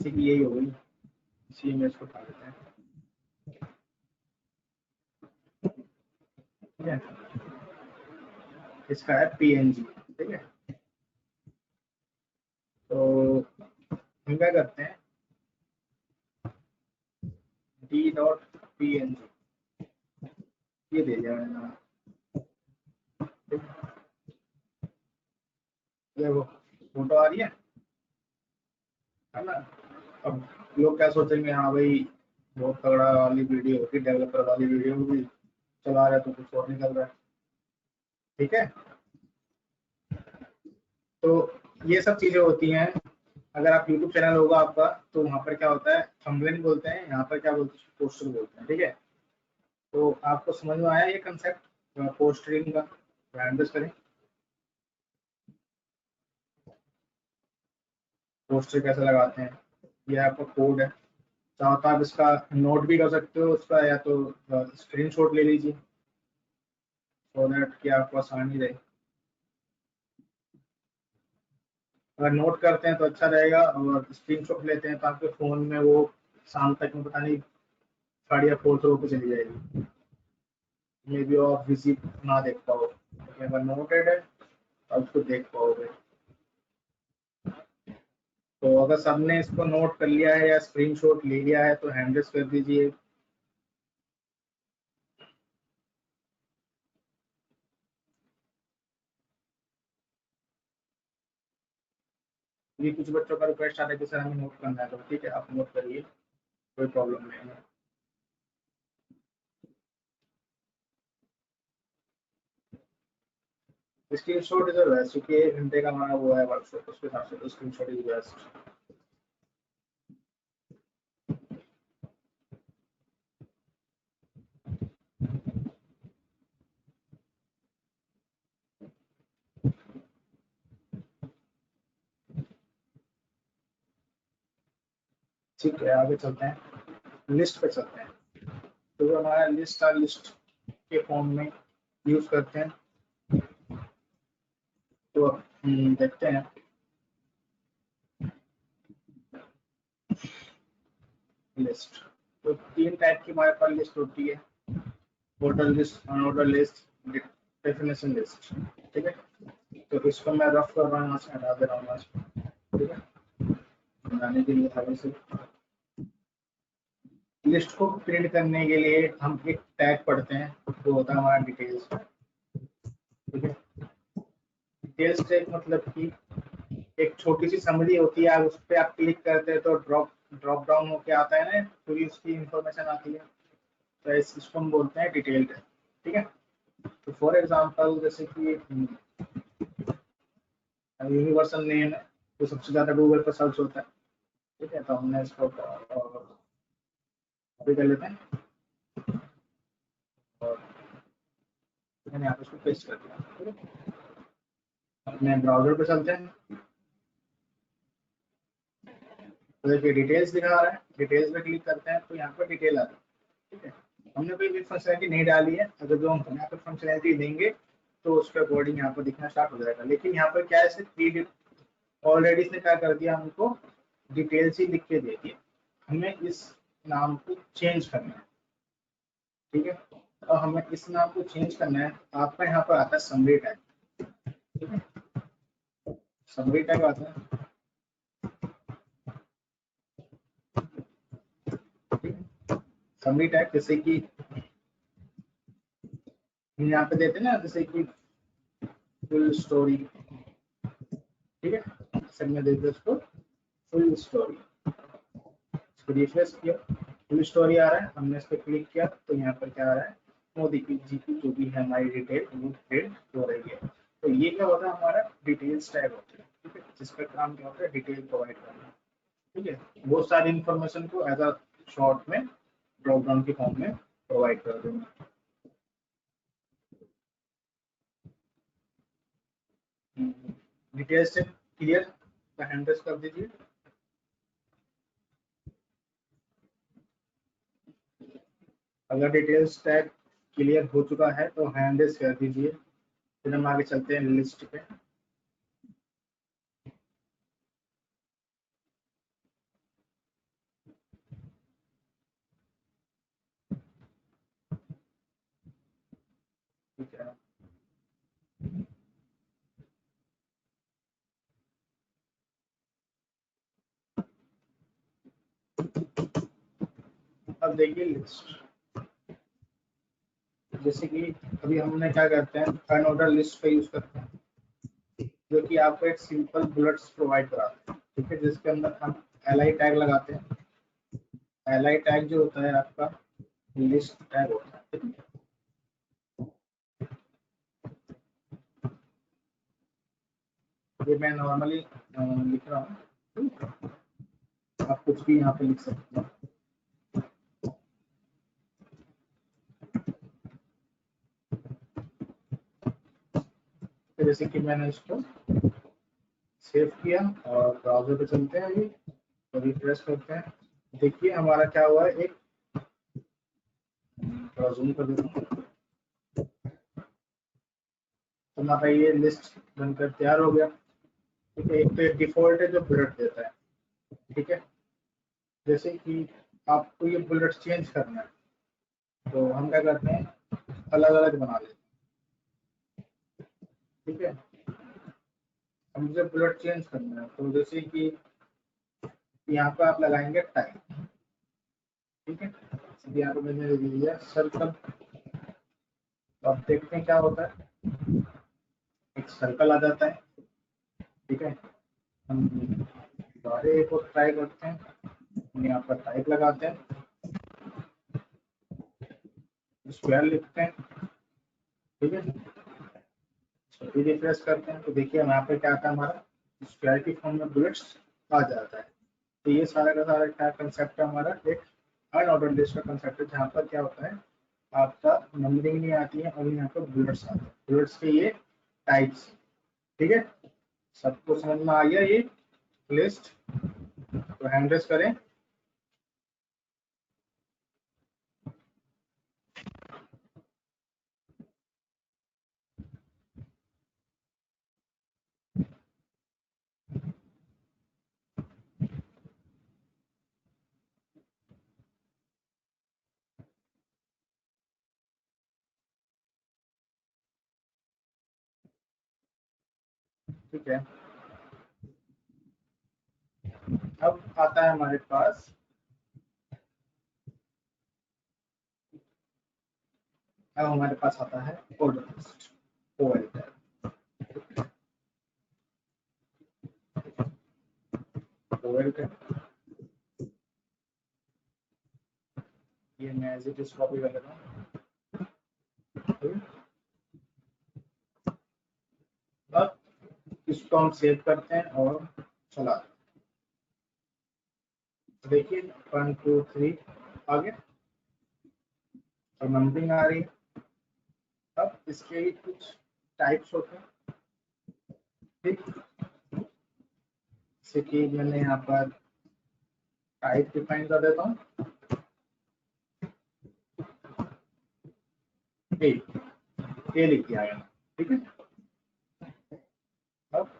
इसी की यही होगी, इसी में इसको उठा लेते हैं। ठीक है, इसका है PNG। ठीक है, तो हम क्या करते हैं, D.PNG ये दे दिया मैंने नाम। ये वो फोटो आ रही है ना? अब लोग क्या सोचेंगे, हाँ भाई बहुत तगड़ा वाली वीडियो होगी, डेवलपर वाली वीडियो होगी, चला रहा है तो कुछ और निकल रहा है। ठीक है, तो ये सब चीजें होती हैं। अगर आप यूट्यूब चैनल होगा आपका, तो वहाँ पर क्या होता है, थंबनेल बोलते हैं, यहाँ पर क्या बोलते हैं, पोस्टर बोलते हैं। ठीक है, तो आपको समझ में आया ये कंसेप्ट पोस्टरिंग का? ध्यान करें, पोस्टर कैसे लगाते हैं, ये आपका कोड है। चाहो तो आप इसका नोट भी कर सकते हो उसका, या तो स्क्रीनशॉट ले लीजिए, सो दैट कि आपको आसानी रहे। अगर नोट करते हैं तो अच्छा रहेगा, और स्क्रीनशॉट लेते हैं तो आपके फोन में वो शाम तक में पता नहीं 3rd या 4th रो पे चली जाएगी, मे बी आप विजिट ना देख पाओ, लेकिन अगर नोटेड है तो उसको देख पाओगे। तो अगर सबने इसको नोट कर लिया है या स्क्रीनशॉट ले लिया है तो हैंड रेस कर दीजिए। ये कुछ बच्चों का रिक्वेस्ट आता है कि सर हमें नोट करना है, तो ठीक है आप नोट करिए, कोई प्रॉब्लम नहीं है। स्क्रीनशॉट इज बेस्ट, क्योंकि 1 घंटे का हमारा वो है वर्कशॉप, उसके हिसाब से तो स्क्रीनशॉट इज बेस्ट। ठीक है, आगे चलते हैं, लिस्ट पे चलते हैं। तो जो हमारा लिस्ट है, लिस्ट के फॉर्म में यूज करते हैं। तो देखते हैं लिस्ट। तो 3 टाइप की हमारे पास लिस्ट होती है, order list, unordered list, definition list. ठीक है, तो इसको मैं रफ कर रहा हूँ, यहाँ से हटा दे रहा हूँ यहाँ से। ठीक है, बनाने के लिए हमें से लिस्ट को प्रिंट करने के लिए हम एक टैग पढ़ते हैं, वो होता है हमारा डिटेल्स। ठीक है, डिटेल्स टैग मतलब कि एक छोटी सी समरी होती है, आप उस पर आप क्लिक करते हैं तो ड्रॉप ड्रॉप डाउन होके आता है ना, पूरी उसकी इंफॉर्मेशन आती है, तो इसको हम बोलते हैं डिटेल टैग। ठीक है, तो फॉर एग्जांपल जैसे कि यूनिवर्सल नेम है, तो सबसे ज्यादा गूगल पर सर्च होता है। ठीक है, तो हमने इसको कॉपी कर लेते हैं और मैंने यहाँ पे इसको पेस्ट कर दिया। ठीक है, अपने ब्राउजर पे चलते हैं, तो देखिए डिटेल्स दिखा रहा है, डिटेल्स पे क्लिक करते हैं तो यहाँ पर डिटेल आ रही है। ठीक है, हमने कोई भी फंक्शनलिटी नहीं डाली है, अगर जो हम यहाँ पे फंक्शनलिटी देंगे तो उसके अकॉर्डिंग यहाँ पर दिखना स्टार्ट हो जाएगा। लेकिन यहाँ पर क्या है, सिर्फ ऑलरेडी इसने क्या कर दिया, हमको डिटेल्स ही लिख के दे दिया, हमें इस नाम को चेंज करना है। ठीक है, और हमें इस नाम को चेंज करना है, आपका यहाँ पर आता है समरी टैग। ठीक है, समरी टैग आता है। समरी टैग जैसे कि हम यहाँ पे देते हैं ना, जैसे कि फुल स्टोरी। ठीक है, सब में देते हैं उसको फुल स्टोरी, इसको रिफ्रेश किया, फुल स्टोरी आ रहा है, हमने इस पर क्लिक किया तो यहाँ पर क्या आ रहा है, मोदी की जी की जो भी है हमारी डिटेल वो प्रिंट हो रही है। तो ये क्या होता है, हमारा डिटेल्स टैग होता है। ठीक है, जिसका काम क्या होता है, डिटेल प्रोवाइड करना। ठीक है, बहुत सारी इंफॉर्मेशन को एज अ शॉर्ट में ड्रॉप डाउन के फॉर्म में प्रोवाइड कर देंगे। डिटेल्स क्लियर, हैंड रेस कर दीजिए। अगर डिटेल्स टैग क्लियर हो चुका है तो हैंड रेस कर दीजिए, फिर हम आगे चलते हैं लिस्ट पे। ठीक है, अब देखिए लिस्ट, जैसे कि अभी हमने क्या करते हैं, अनऑर्डर लिस्ट का यूज करते हैं, जो कि आपको एक सिंपल बुलेट्स प्रोवाइड कराते हैं। ठीक है, जिसके अंदर हम एल टैग लगाते हैं। एल टैग जो होता है आपका लिस्ट टैग होता है। ठीक है? ये मैं नॉर्मली लिख रहा हूँ, आप कुछ भी यहाँ पे लिख सकते हैं। तो जैसे कि मैंने इसको सेव किया और ब्राउजर पे चलते हैं, अभी तो रिफ्रेश करते हैं। देखिए हमारा क्या हुआ है, एक थोड़ा जूम कर देता हूँ, तो हमारा ये लिस्ट बनकर तैयार हो गया। ठीक है, एक तो एक डिफॉल्ट है जो बुलेट देता है। ठीक है, जैसे कि आपको ये बुलेट चेंज करना है तो हम क्या करते हैं, अलग अलग बना लेते हैं। ठीक है, अब मुझे बुलेट चेंज करना है तो जैसे कि यहाँ पे आप लगाएंगे टाइप। ठीक है, यहाँ पे मैंने दे दिया सर्कल, तो आप देखते हैं क्या होता है, एक सर्कल आ जाता है। ठीक है, हम दोबारा एक और ट्राई करते हैं, हम यहाँ पर टाइप लगाते हैं, स्क्वायर लिखते हैं। ठीक है, तो रिफ्रेश करते हैं तो देखिए हम यहाँ पे क्या आता है, हमारा स्क्वायर की फॉर्म में बुलेट्स आ जाता है। तो ये सारा का सारा क्या कंसेप्ट है, हमारा एक अनऑर्डर लिस्ट का कंसेप्ट है, जहाँ पर क्या होता है, आपका नंबरिंग नहीं आती है और यहाँ पर बुलेट्स आते हैं, बुलेट्स के ये टाइप्स। ठीक है, सबको समझ में आ गया ये लिस्ट, तो हैंड रेस करें। ठीक है, अब आता है हमारे पास अब हमारे पास आता है order list OL tag. OL tag ये मैं एज इट इज कॉपी कर लेता हूँ। अब इसको हम सेव करते हैं और चलाते हैं। देखिए 1 2 3 आ गया और नंबरिंग आ रही है। अब इसके ही कुछ टाइप्स होते हैं, ठीक, जैसे कि मैंने यहाँ पर टाइप डिफाइन कर देता हूँ ए लिख दिया गया, ठीक है। अब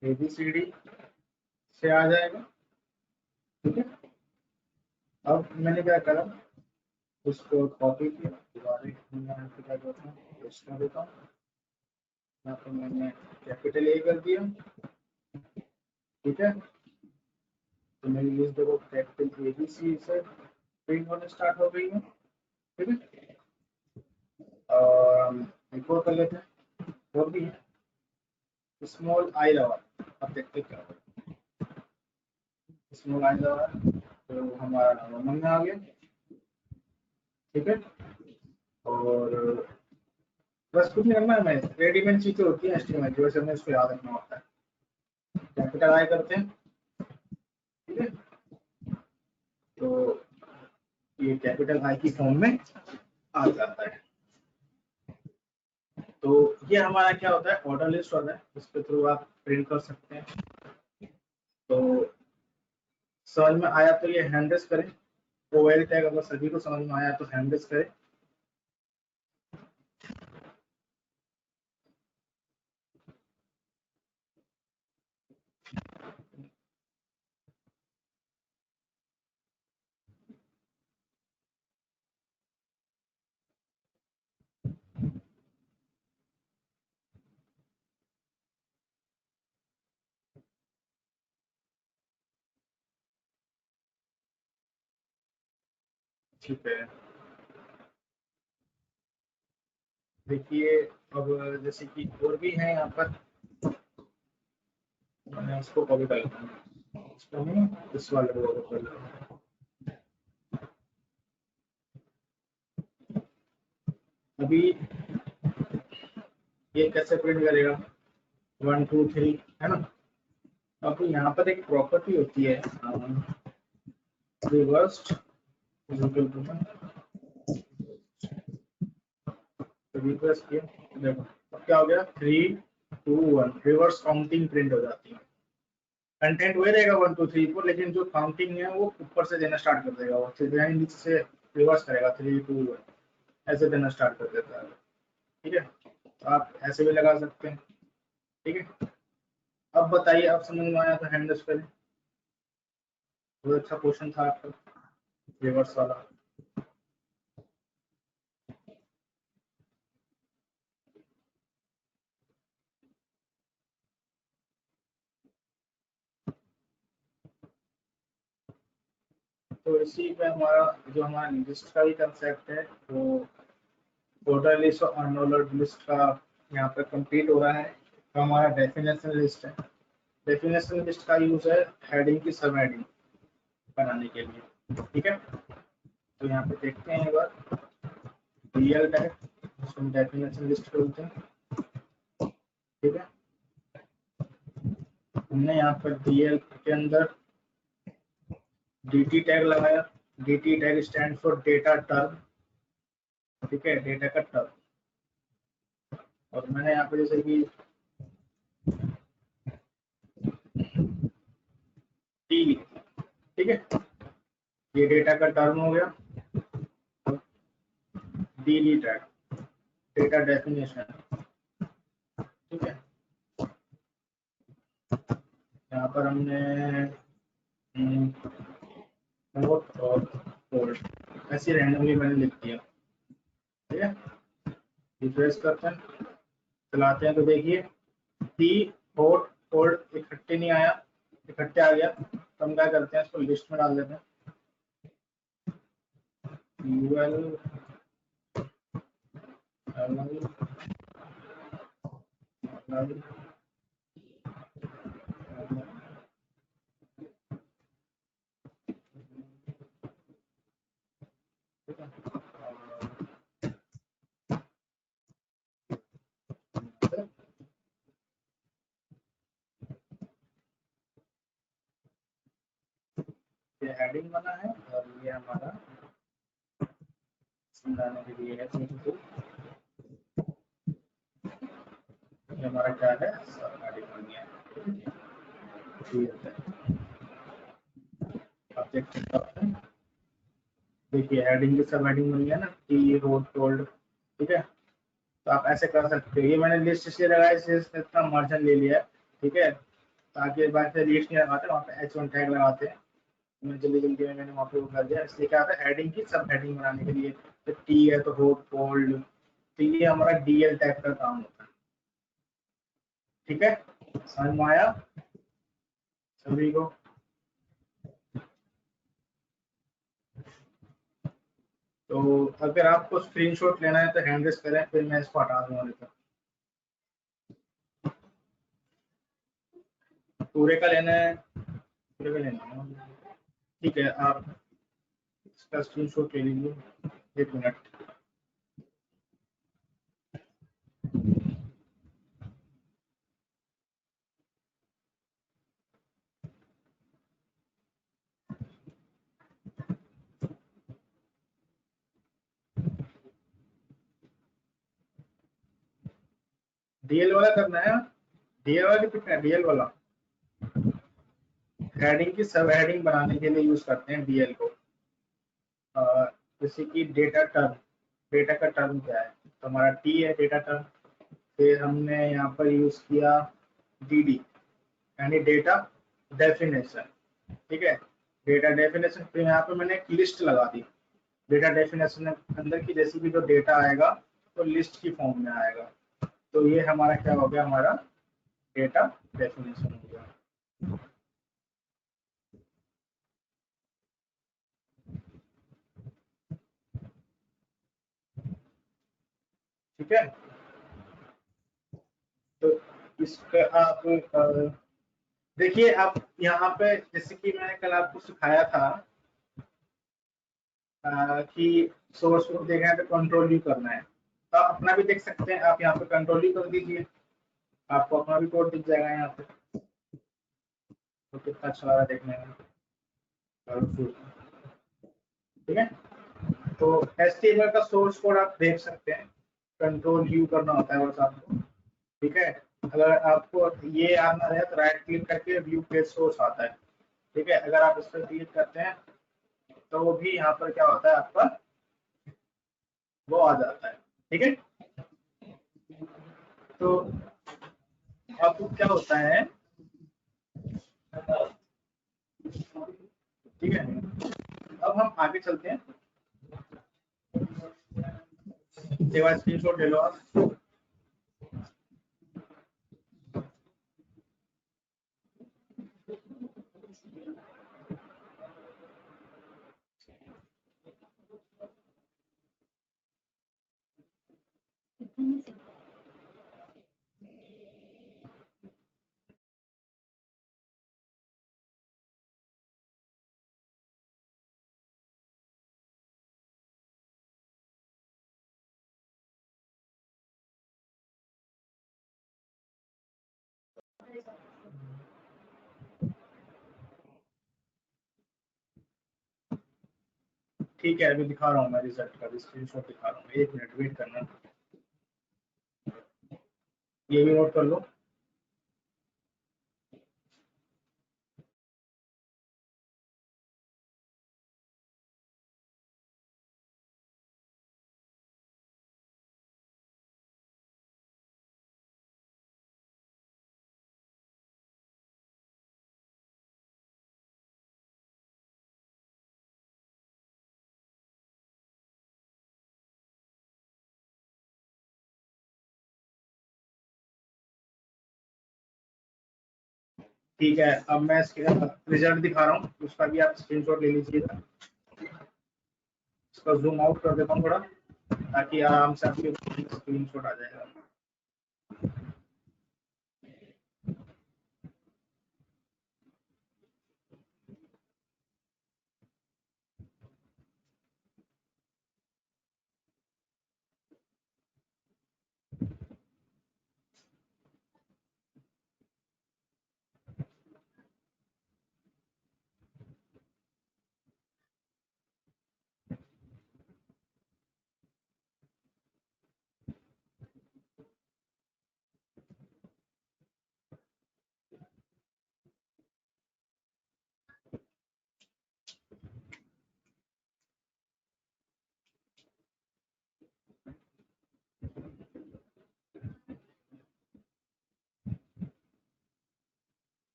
ABCD से आ जाएगा, ठीक है। अब मैंने क्या करा, उसको कॉपी किया, दोबारा क्या करता हूँ पेस्ट कर देता हूँ। यहाँ पर मैंने कैपिटल A कर दिया, ठीक है। तो मेरी लिस्ट देखो कैपिटल ABC से प्रिंट होने स्टार्ट हो गई है, ठीक है। और एक और कर लेते हैं, और भी है स्मॉल आई लगा। अब देखते क्या होगा, स्मॉल आई लगा तो हमारा नंबर में आ गया, ठीक है। और बस कुछ नहीं करना है, हमें रेडीमेड चीजें होती हैं HTML की, वैसे हमें इसको याद रखना होता है। कैपिटल आई करते हैं, ठीक है। तो ये कैपिटल आई की फॉर्म में आ जाता है। तो ये हमारा क्या होता है, ऑर्डर लिस्ट होता है, इसके थ्रू आप प्रिंट कर सकते हैं। तो समझ में आया तो ये हैंड रेस करें, OL टैग अगर सभी को समझ में आया तो हैंड रेस करें। ठीक है, देखिए अब जैसे कि और भी है यहाँ पर, मैं इसको कॉपी कर लेता हूँ, इसको नहीं, इस वाले को कॉपी कर लेता हूँ। अभी ये कैसे प्रिंट करेगा, 1 2 3 है ना। अब यहाँ पर एक प्रॉपर्टी होती है रिवर्स्ड, रिवर्स किया, देखो अब क्या हो गया 3 2 1 रिवर्स काउंटिंग प्रिंट हो जाती है। कंटेंट वही रहेगा 1 2 3 4, लेकिन जो काउंटिंग है वो ऊपर से देना स्टार्ट कर देगा, वो नीचे से रिवर्स करेगा 3 2 1 ऐसे देना स्टार्ट कर देता है, ठीक है। तो आप ऐसे भी लगा सकते हैं, ठीक है। अब बताइए, आप समझ में आया तो हैंड रेस करें, बहुत अच्छा क्वेश्चन था आपका रिवर्स वाला। तो इसी पे हमारा जो हमारा लिस्ट का भी कंसेप्ट है वो ऑर्डर लिस्ट और अनऑर्डर्ड लिस्ट का यहाँ पर कंप्लीट हो रहा है। तो हमारा डेफिनेशन लिस्ट है, डेफिनेशन लिस्ट का यूज है हेडिंग की सब हेडिंग बनाने के लिए, ठीक है। तो यहाँ पे देखते हैं एक बार DL टैग, उसको हम डेफिनेशन लिस्ट बोलते हैं, ठीक है। हमने यहाँ पर DL के अंदर DT टैग लगाया, DT tag stand for data term, ठीक है, डेटा का टर्म। और मैंने यहाँ पे जैसे कि टी, ठीक है, ये डेटा का टर्म हो गया। DD टैग डेटा डेफिनेशन, ठीक है। यहाँ पर हमने नोट और फोल्ड ऐसे रैंडमली मैंने लिख दिया, ठीक है। रिफ्रेश करते हैं, चलाते हैं तो देखिए टी हॉट फोल्ड इकट्ठे नहीं आया, इकट्ठे आ गया। तो हम क्या करते हैं, इसको लिस्ट में डाल देते हैं UL ये हेडिंग बना है और ये हमारा समझाने के लिए है। ये हमारा क्या है, सब हेडिंग बन गया। आप देख सकते हैं, देखिए हेडिंग की सब हेडिंग बन गया ना, कि रोड टोल्ड, ठीक है। तो आप ऐसे कर सकते हो। ये मैंने लिस्ट इसलिए लगाया, इसका मार्जिन ले लिया, ठीक है, ताकि बाद में लिस्ट नहीं लगाते, वहाँ पे H1 टैग लगाते हैं। मैं जल्दी जल्दी में मैंने वहाँ पे वो कर दिया, इसलिए क्या होता है, हेडिंग की सब हेडिंग बनाने के लिए तो टी है तो रोड टोल्ड, तो ये हमारा DL टैग का काम होता है। ठीक है, समझ में आया सभी को? तो अगर आपको स्क्रीनशॉट लेना है तो हैंड रेस करें, फिर मैं इसको हटा दूंगा। नहीं तो पूरे का लेना है, पूरे का लेना है, ठीक है। आप इसका स्क्रीनशॉट ले लीजिए, 1 मिनट। DL वाला करना है, DL वाला कितना है, DL वाला हेडिंग की सब हेडिंग बनाने के लिए यूज करते हैं DL को। जैसे कि डेटा टर्म, डेटा का टर्म क्या है, तो हमारा T है डेटा टर्म, फिर हमने यहाँ पर यूज किया DD यानी डेटा डेफिनेशन, ठीक है, डेटा डेफिनेशन। फिर यहाँ पे मैंने एक लिस्ट लगा दी, डेटा डेफिनेशन के अंदर की जैसे भी जो डेटा आएगा तो लिस्ट की फॉर्म में आएगा। तो ये हमारा क्या हो गया, हमारा डेटा डेफिनेशन हो गया। ठीक है, तो इसका आप देखिए, आप यहाँ पे जैसे कि मैंने कल आपको सिखाया था कि सोर्स को देखना है तो कंट्रोल यू करना है, तो आप अपना भी देख सकते हैं। आप यहाँ पे कंट्रोल यू कर दीजिए, आपको अपना भी कोड दिख जाएगा यहाँ पे। तो कितना अच्छा लगा देखने में, ठीक है। तो HTML का सोर्स कोड आप देख सकते हैं, कंट्रोल यू करना होता है बस आपको, ठीक है। अगर आपको ये आना है तो राइट क्लिक करके व्यू पेज सोर्स आता है, ठीक है। अगर आप इस पर क्लिक करते हैं तो वो भी यहाँ पर क्या होता है, आपका वो आ जाता है, ठीक है। तो अब क्या होता है, ठीक है, अब हम आगे चलते हैं। एक बार स्क्रीनशॉट ले लो आप। ठीक है, अभी दिखा रहा हूँ मैं रिजल्ट का भी स्क्रीनशॉट दिखा रहा हूँ, 1 मिनट वेट करना, ये भी नोट कर लो। ठीक है, अब मैं इसके रिजल्ट दिखा रहा हूँ, उसका भी आप स्क्रीनशॉट ले लीजिएगा। इसका जूम आउट कर देता हूँ थोड़ा, ताकि आराम से आपके स्क्रीनशॉट आ जाएगा।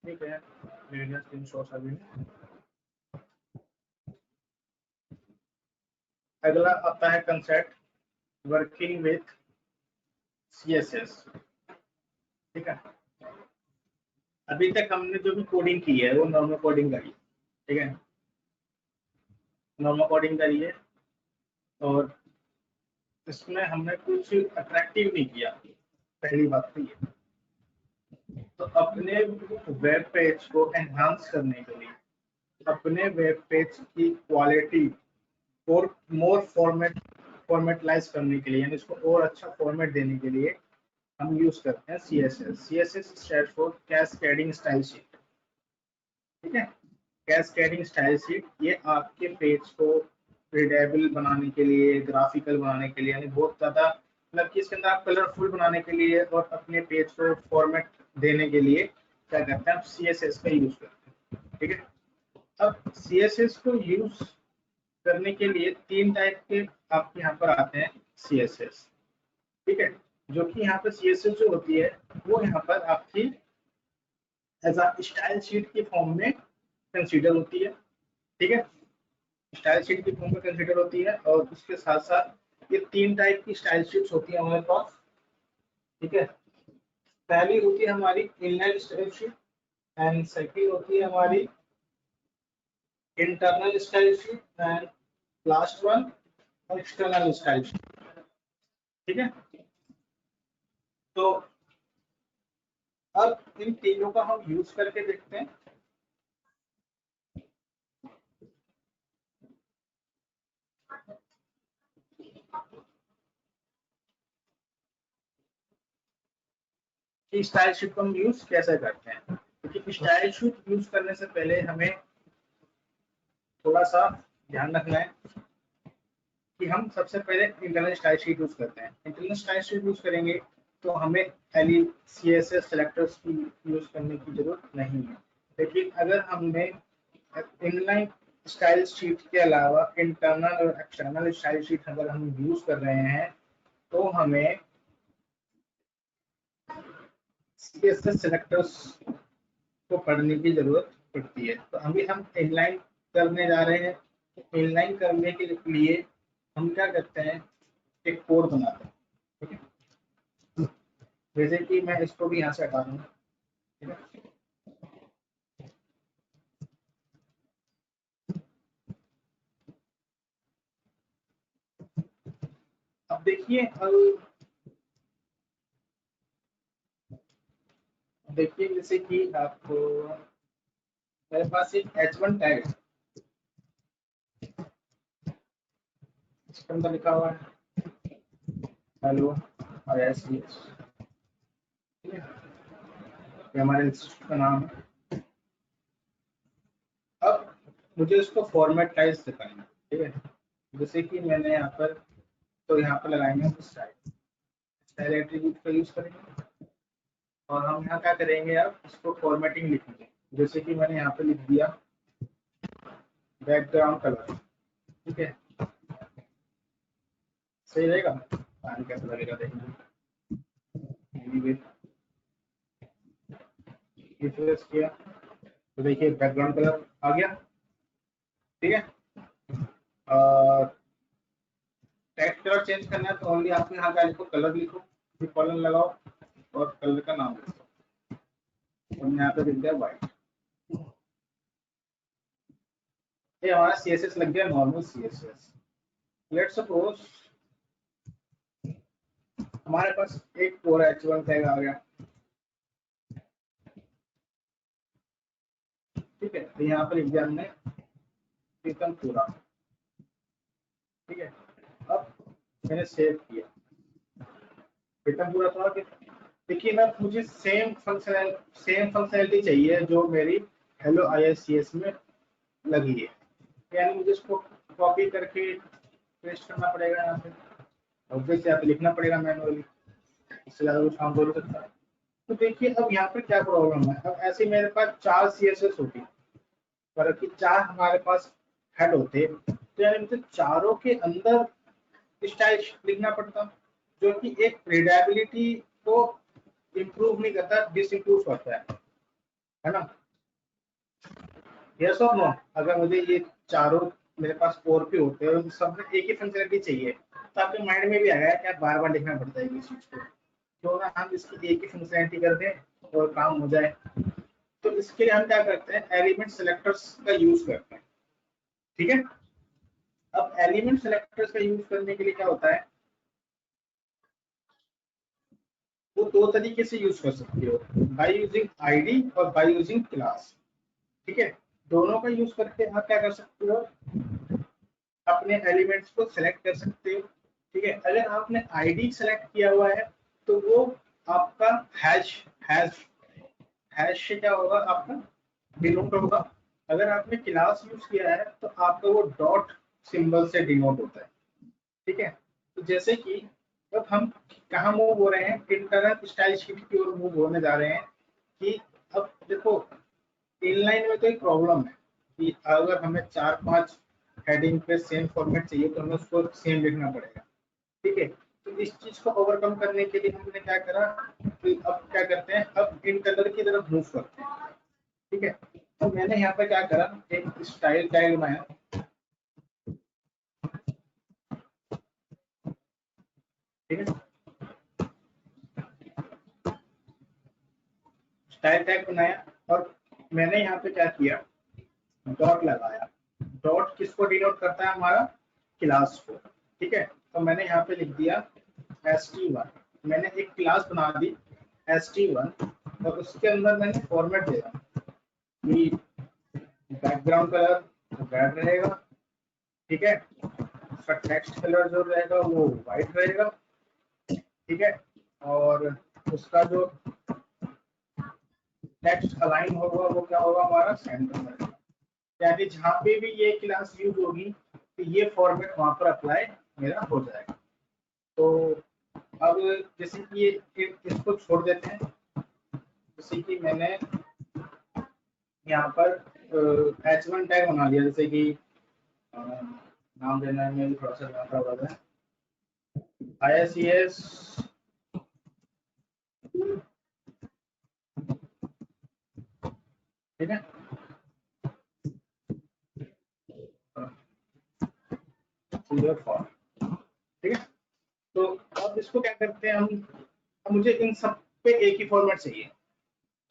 ठीक है, मेरे स्क्रीनशॉट अभी। अगला आता है कंसेप्ट वर्किंग विथ CSS। ठीक है, अभी तक हमने जो भी कोडिंग की है वो नॉर्मल कोडिंग करी है। ठीक है, नॉर्मल कोडिंग करी है और इसमें हमने कुछ अट्रैक्टिव नहीं किया, पहली बात तो ये। तो अपने वेब पेज को एनहांस करने के लिए, अपने वेब पेज की क्वालिटी और मोर फॉर्मेटलाइज करने के लिए, यानी इसको और अच्छा फॉर्मेट देने के लिए हम यूज करते हैं CSS। CSS stand for cascading style sheet. ठीक है, कैस्केडिंग स्टाइल शीट ये आपके पेज को रीडेबल बनाने के लिए, ग्राफिकल बनाने के लिए, यानी बहुत ज्यादा मतलब कि इसके अंदर आप कलरफुल बनाने के लिए और अपने पेज को फॉर्मेट देने के लिए क्या करते हैं, आप CSS का यूज करते हैं। ठीक है, अब CSS को यूज करने के लिए 3 टाइप के आपके यहाँ पर आते हैं CSS। ठीक है, जो कि यहाँ पर CSS जो होती है वो यहाँ पर आपकी एज अ स्टाइल शीट की फॉर्म में कंसीडर होती है। ठीक है, स्टाइल शीट की फॉर्म में कंसीडर होती है और उसके साथ साथ ये 3 टाइप की स्टाइल शीट्स होती है हमारे पास। ठीक है, पहली होती है हमारी inline style sheet and second होती है हमारी internal style sheet and last one external style sheet. ठीक है, तो अब इन तीनों का हम यूज करके देखते हैं। कि स्टाइल शीट को हम यूज कैसे करते हैं, क्योंकि स्टाइल शीट यूज करने से पहले हमें थोड़ा सा ध्यान रखना है कि हम सबसे पहले इंटरनल स्टाइल शीट यूज करते हैं। इंटरनल स्टाइल शीट यूज करेंगे तो हमें CSS सेलेक्टर्स की यूज करने की जरूरत नहीं है। लेकिन अगर हमने इनलाइन स्टाइल शीट के अलावा इंटरनल और एक्सटर्नल स्टाइल शीट अगर हम यूज कर रहे हैं तो हमें CSS सेलेक्टर्स को पढ़ने की जरूरत पड़ती है। तो अभी हम इनलाइन करने जा रहे हैं। इनलाइन करने के लिए हम क्या करते हैं, एक कोड बनाते हैं। ठीक है, जैसे कि मैं इसको भी यहाँ से हटा दूंगा। ठीक है, अब देखिए जैसे कि आपको मेरे पास एक H1 टैग है, इसके अंदर लिखा हुआ है हेलो और SES। ठीक है, ये हमारे इंस्टीट्यूट का नाम है। अब मुझे इसको फॉर्मेटाइज दिखाना है। ठीक है, जैसे कि मैंने यहाँ पर, तो यहाँ पर लगाएंगे स्टाइल, स्टाइल एट्रीब्यूट का यूज करेंगे और हम यहाँ क्या करेंगे, अब इसको फॉर्मेटिंग लिखेंगे। जैसे कि मैंने यहाँ पे लिख दिया बैकग्राउंड कलर। ठीक है, सही रहेगा, पानी कैसा लगेगा देखना। रिफ्रेश किया तो देखिए बैकग्राउंड कलर आ गया। ठीक है, टेक्स्ट कलर चेंज करना है तो ओनली आपको यहाँ का लिखो, कलर लिखो, फिर कॉलन लगाओ और कलर का नाम लिखो। हमने यहाँ पे लिख दिया व्हाइट। ये हमारा CSS लग गया, नॉर्मल CSS। लेट्स सपोज हमारे पास एक पूरा H1 टैग आ गया, ठीक है। तो यहाँ पर लिख दिया हमने प्रीतम पूरा, ठीक है। अब मैंने सेव किया, प्रीतम पूरा था कि देखिए ना, मुझे सेम फंक्शनैलिटी चाहिए जो मेरी हेलो ISCS में लगी है, यानी मुझे इसको कॉपी करके पेस्ट करना पड़ेगा यहाँ पे, ऑब्वियसली यहाँ पे लिखना पड़ेगा मैनुअली, इससे ज़्यादा कुछ काम हो नहीं सकता। तो देखिए अब यहाँ पे क्या प्रॉब्लम है, अब ऐसे मेरे पास 4 CSS होती, पर कि 4 हमारे पास हेड होते, तो यानी मुझे चारों के अंदर स्टाइल लिखना पड़ता, जो कि एक रीडेबिलिटी को इम्प्रूव नहीं करता, डिसइम्प्रूव करता है ना। यस और नो, अगर मुझे ये चारों मेरे पास और भी होते हैं और सब में एक ही फंक्शनलिटी चाहिए, तो आपके माइंड में भी आया क्या बार बार लिखना पड़ता है इस चीज को, क्यों ना हम इसकी एक ही फंक्शनलिटी कर दें और काम हो जाए। तो इसके लिए हम क्या करते हैं, एलिमेंट सेलेक्टर्स का यूज करते हैं, ठीक है। अब एलिमेंट सेलेक्टर्स का यूज करने के लिए क्या होता है, वो दो तरीके से यूज कर सकते हो, बाय यूजिंग आईडी और बाय यूजिंग क्लास, ठीक है। दोनों का यूज करके आप क्या कर सकते हो, अपने एलिमेंट्स को सिलेक्ट कर सकते हो, ठीक है। अगर आपने आईडी सेलेक्ट किया हुआ है तो वो आपका हैश हैश हैश से क्या होगा, आपका डिनोट होगा। अगर आपने क्लास यूज किया है तो आपका वो डॉट सिंबल से डिनोट होता है, ठीक है। तो जैसे कि अब हम कहाँ मूव हो रहे हैं, इंटरनल स्टाइल शीट की ओर मूव होने जा रहे हैं, कि अब देखो इनलाइन में तो एक प्रॉब्लम है कि अगर हमें 4-5 हेडिंग पे सेम फॉर्मेट चाहिए तो हमें उसको सेम लिखना पड़ेगा, ठीक है। तो इस चीज को ओवरकम करने के लिए हमने क्या करा कि अब क्या करते हैं, अब इन कलर की तरफ मूव करते हैं, ठीक है। तो मैंने यहाँ पे क्या करा, एक स्टाइल टैग बनाया, ठीक है। स्टाइल टैग बनाया और मैंने यहाँ पे क्या किया, डॉट लगाया। डॉट किसको डिनोट करता है, हमारा क्लास को, ठीक है। तो मैंने यहाँ पे लिख दिया st1, मैंने एक क्लास बना दी st1 और उसके अंदर मैंने फॉर्मेट दिया कि बैकग्राउंड कलर रेड रहेगा, ठीक है। उसका टेक्स्ट कलर जो रहेगा वो वाइट रहेगा, ठीक है। और उसका जो टेक्स्ट अलाइन होगा वो क्या होगा, हमारा सेंटर में रहेगा, यानी जहाँ पे भी ये क्लास यूज होगी तो ये फॉर्मेट वहां पर अप्लाई मेरा हो जाएगा। तो अब जैसे कि ये इसको छोड़ देते हैं, जैसे कि मैंने यहाँ पर H1 टैग बना लिया, जैसे कि नाम देना में भी थोड़ा सा ज्यादा हो रहा है, ISCS ठीक है, ठीक है। तो अब इसको क्या करते हैं हम, अब मुझे इन सब पे एक ही फॉर्मेट चाहिए,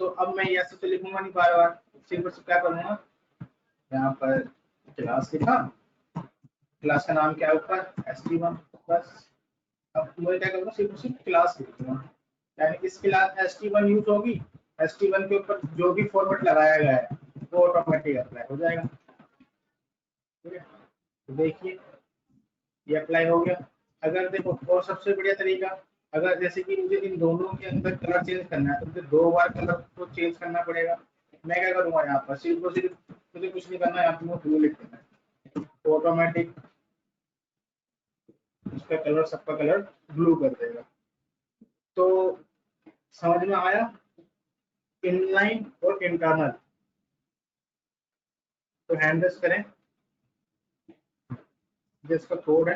तो अब मैं ऐसे तो लिखूंगा नहीं बार बार, सिंपल से क्या करूंगा, यहाँ पर क्लास लिखा, क्लास का नाम क्या है ऊपर st1, बस। अब मुझे क्या करूंगा, सिर्फ सिर्फ क्लास लिख दूंगा, यानी इस क्लास st1 यूज होगी, st1 के ऊपर जो भी फॉर्मेट लगाया गया है वो ऑटोमेटिक अप्लाई हो जाएगा, ठीक है। तो देखिए ये अप्लाई हो गया। अगर देखो और सबसे बढ़िया तरीका, अगर जैसे कि मुझे इन दोनों के अंदर कलर चेंज करना है तो मुझे 2 बार कलर को चेंज करना पड़ेगा। मैं क्या करूंगा, यहाँ पर सिर्फ और सिर्फ मुझे कुछ नहीं करना है, यहाँ पर ब्लू लिख देना है, तो ऑटोमेटिक इसका कलर, सबका कलर ब्लू कर देगा। तो समझ में आया, इनलाइन और इंटरनल। तो हैंडल्स करें, जिसका कोड है,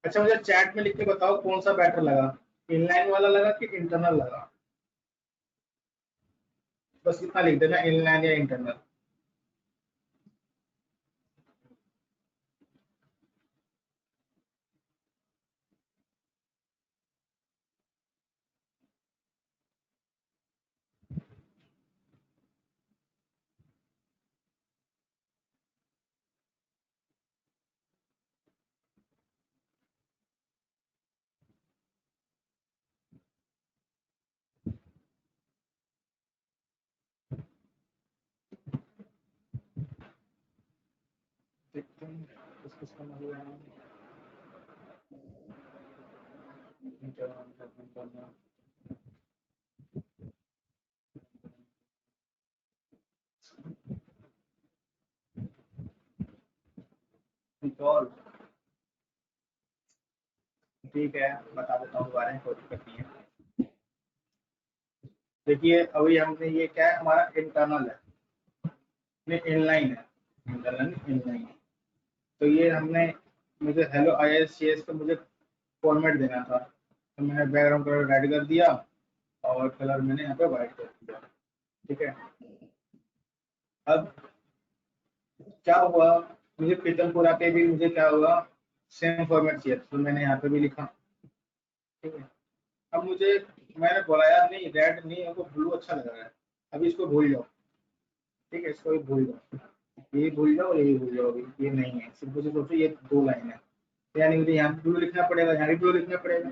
अच्छा मुझे चैट में लिख के बताओ कौन सा बेटर लगा, इनलाइन वाला लगा कि इंटरनल लगा, बस इतना लिख देना, इनलाइन या इंटरनल। देखते हैं किस करना हुआ है। ठीक है, बता देता हूँ दोबारा, कोई दिक्कत नहीं है। देखिए अभी हमने ये क्या है, हमारा इंटरनल है, ये इनलाइन है, इंटरनल इनलाइन। तो ये हमने, मुझे हेलो IIScs का मुझे फॉर्मेट देना था, तो मैंने बैकग्राउंड कलर रेड कर दिया और कलर मैंने यहाँ पे व्हाइट कर दिया। ठीक है, अब क्या हुआ, मुझे पीतमपुरा पे भी मुझे क्या हुआ, सेम फॉर्मेट चाहिए, तो मैंने यहाँ पे भी लिखा। ठीक है, अब मुझे, मैंने बोला यार नहीं रेड नहीं, हमको ब्लू अच्छा लग रहा है, अभी इसको भूल जाओ। ठीक है, इसको भी भूल जाओ, ये भूल जाओ, ये भी भूल जाओ, अभी ये नहीं है, सिर्फ मुझे सोचो ये दो लाइन है, यानी मुझे यहाँ ब्लू लिखना पड़ेगा, यहाँ भी ब्लू लिखना पड़ेगा।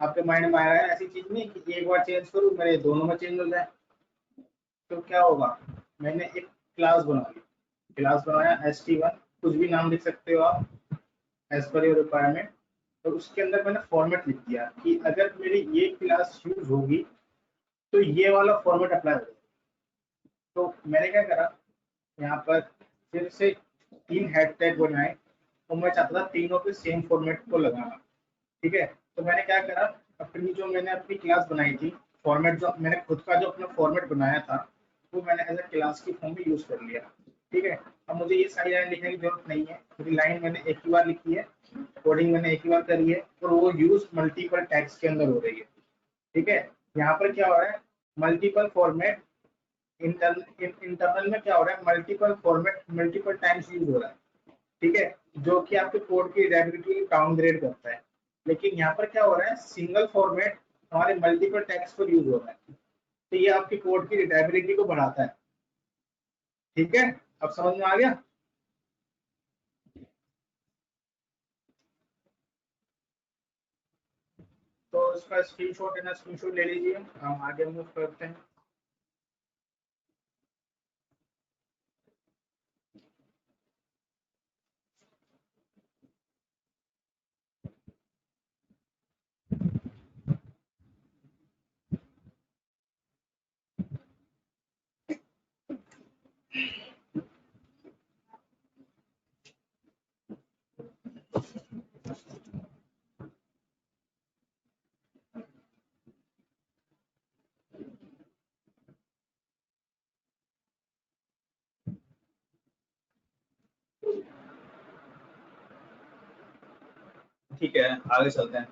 आपके माइंड में आया है ऐसी चीज नहीं कि एक बार चेंज करूँ मेरे दोनों में चेंज हो जाए। तो क्या होगा, मैंने एक क्लास बना ली, क्लास बनाया ST1, कुछ भी नाम लिख सकते हो आप एज पर योर रिक्वायरमेंट। तो उसके अंदर मैंने फॉर्मेट लिख दिया कि अगर मेरी ये क्लास यूज होगी तो ये वाला फॉर्मेट अप्लाई होगा। तो मैंने क्या करा, यहाँ पर फिर से 3 हैश टैग बनाए, तो मैं चाहता था तीनों के सेम फॉर्मेट को लगाना। ठीक है, तो मैंने क्या करा, अपनी जो मैंने अपनी क्लास बनाई थी, फॉर्मेट जो मैंने खुद का जो अपना फॉर्मेट बनाया था, वो मैंने एज अ क्लास की फॉर्म में यूज कर लिया। ठीक है, अब मुझे ये सारी लाइन लिखने की जरूरत नहीं है, पूरी लाइन मैंने एक ही बार लिखी है, कोडिंग मैंने एक ही बार करी है, और वो यूज मल्टीपल टैग्स के अंदर हो रही है। ठीक है, यहाँ पर क्या हो रहा है, मल्टीपल फॉर्मेट, इंटरनल में क्या हो रहा है, multiple format multiple times use हो रहा है। ठीक है, जो कि आपके कोड की रीडेबिलिटी डाउनग्रेड करता है। लेकिन यहाँ पर क्या हो रहा है, सिंगल फॉर्मेट हमारे मल्टीपल टेक्स्ट पर यूज हो रहा है, तो ये आपके कोड की रीडेबिलिटी को बढ़ाता है। ठीक है, अब समझ में आ गया। तो इसका स्क्रीनशॉट है ना, स्क्रीनशॉट ले लीजिए, हम आगे मूव करते हैं। ठीक है, आगे चलते हैं।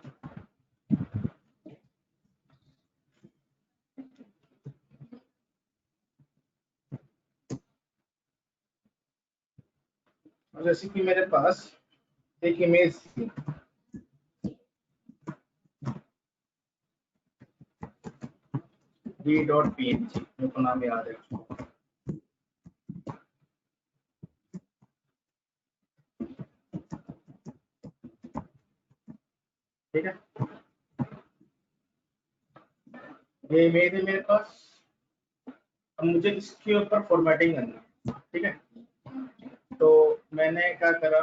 जैसे कि मेरे पास एक इमेज थी, v.png, मेरे को नाम याद है। ठीक है, ये इमेज है मेरे पास, अब मुझे इसके ऊपर फॉर्मेटिंग करनी है। ठीक है, तो मैंने क्या करा,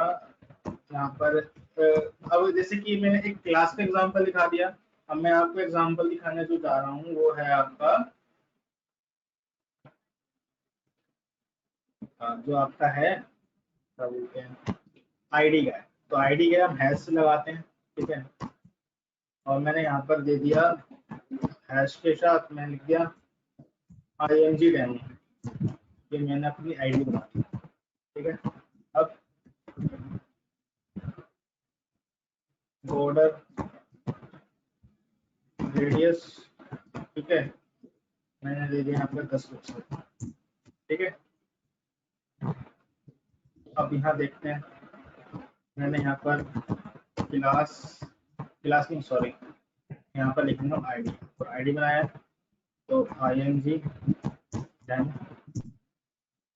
यहाँ पर अब जैसे कि मैंने एक क्लास का एग्जांपल दिखा दिया, अब मैं आपको एग्जांपल दिखाने जो जा रहा हूँ वो है आपका, जो आपका है क्या बोलते हैं, आईडी का है। तो आईडी का हम हैश से लगाते हैं। ठीक है, और मैंने यहाँ पर दे दिया, हैश के साथ मैंने लिख दिया ING डेमो, ये मैंने अपनी आईडी बना दी। ठीक है, अब बॉर्डर रेडियस, ठीक है, मैंने दे दिया यहाँ पर 10 पिक्सल। ठीक है, अब यहाँ देखते हैं, मैंने यहाँ पर क्लास, क्लास नहीं सॉरी, यहाँ पर लिखूंगा आईडी, और आईडी बनाया, तो ING डेमो,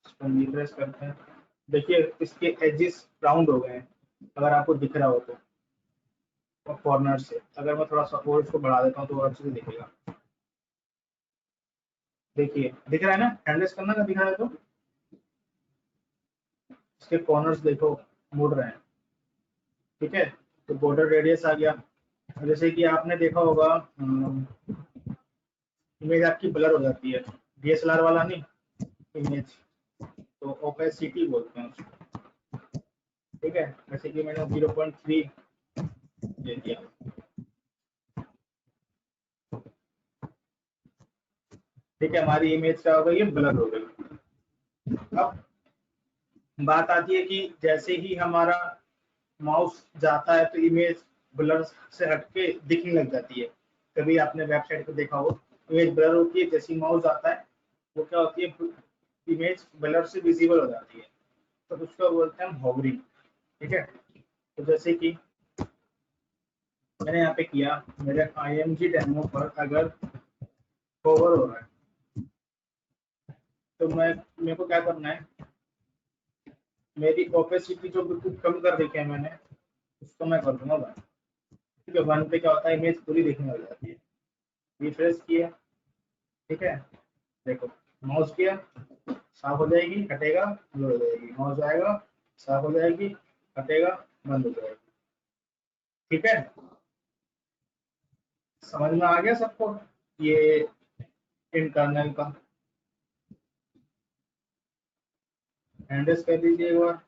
इसको रिफ्रेश करते हैं। देखिए इसके एजेस राउंड हो गए हैं, अगर आपको दिख रहा हो तो कॉर्नर से, अगर मैं थोड़ा सा और इसको बढ़ा देता हूँ तो और अच्छे से दिखेगा। देखिए दिख रहा है ना, हैंडल्स करना का दिखा है तो इसके कॉर्नर्स देखो मुड़ रहे हैं, ठीक है। तो बॉर्डर रेडियस आ गया। जैसे कि आपने देखा होगा इमेज आपकी ब्लर हो जाती है, डीएसएलआर वाला नहीं, इमेज, तो ओपेसिटी बोलते हैं उसको, ठीक है। जैसे कि मैंने 0.3 दे दिया, ठीक है, हमारी इमेज क्या हो गई, ये ब्लर हो गई। अब बात आती है कि जैसे ही हमारा माउस जाता है तो इमेज ब्लर से हटके दिखने लग जाती है। कभी आपने वेबसाइट पे देखा हो, इमेज ब्लर होती है, जैसे ही माउस जाता है वो क्या होती है, इमेज ब्लर से विजिबल हो जाती है, तो उसको बोलते हैं हम होवरिंग, ठीक है। तो जैसे कि मैंने यहाँ पे किया, मेरे IMG डेमो पर अगर होवर हो रहा है तो मेरे को क्या करना है, मेरी ओपेसिटी जो बिल्कुल कम कर रखी है मैंने, उसको मैं कर दूंगा 1, ठीक है। 1 पे क्या होता है, इमेज पूरी दिखने लग जाती है। रिफ्रेश किया, ठीक है, देखो माउस किया, साफ हो जाएगी, हटेगा, बंद हो जाएगी, माउस आएगा, साफ हो जाएगी, हटेगा, बंद हो जाएगी, ठीक है। समझ में आ गया सबको ये इंटरनल का? हैंडल्स कर दीजिए एक बार।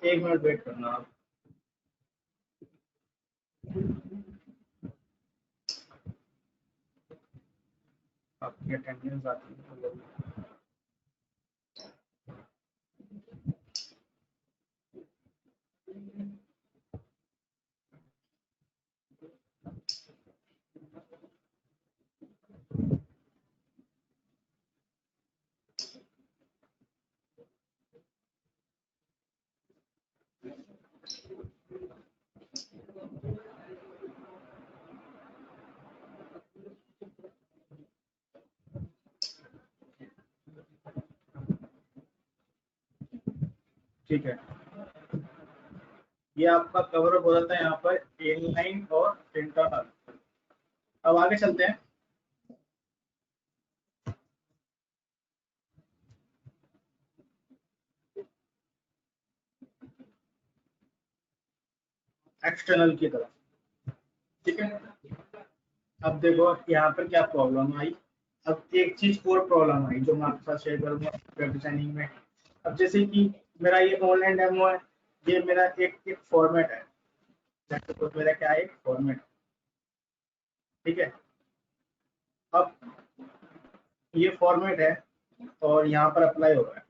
एक मिनट वेट करना आप। आपकी अटेंडेंस आती है। ठीक है, ये आपका कवर अप हो जाता है यहाँ पर इनलाइन और इंटरनल। अब आगे चलते हैं। एक्सटर्नल की तरफ, ठीक है। अब देखो यहाँ पर क्या प्रॉब्लम आई। अब एक चीज और प्रॉब्लम आई जो मैं आपके साथ शेयर करूंगा वेब डिजाइनिंग में। अब जैसे कि मेरा ये ऑनलाइन डेमो है, ये मेरा एक फॉर्मेट है, तो मेरा क्या है, एक फॉर्मेट, ठीक है। अब ये फॉर्मेट है और यहाँ पर अप्लाई हो रहा है,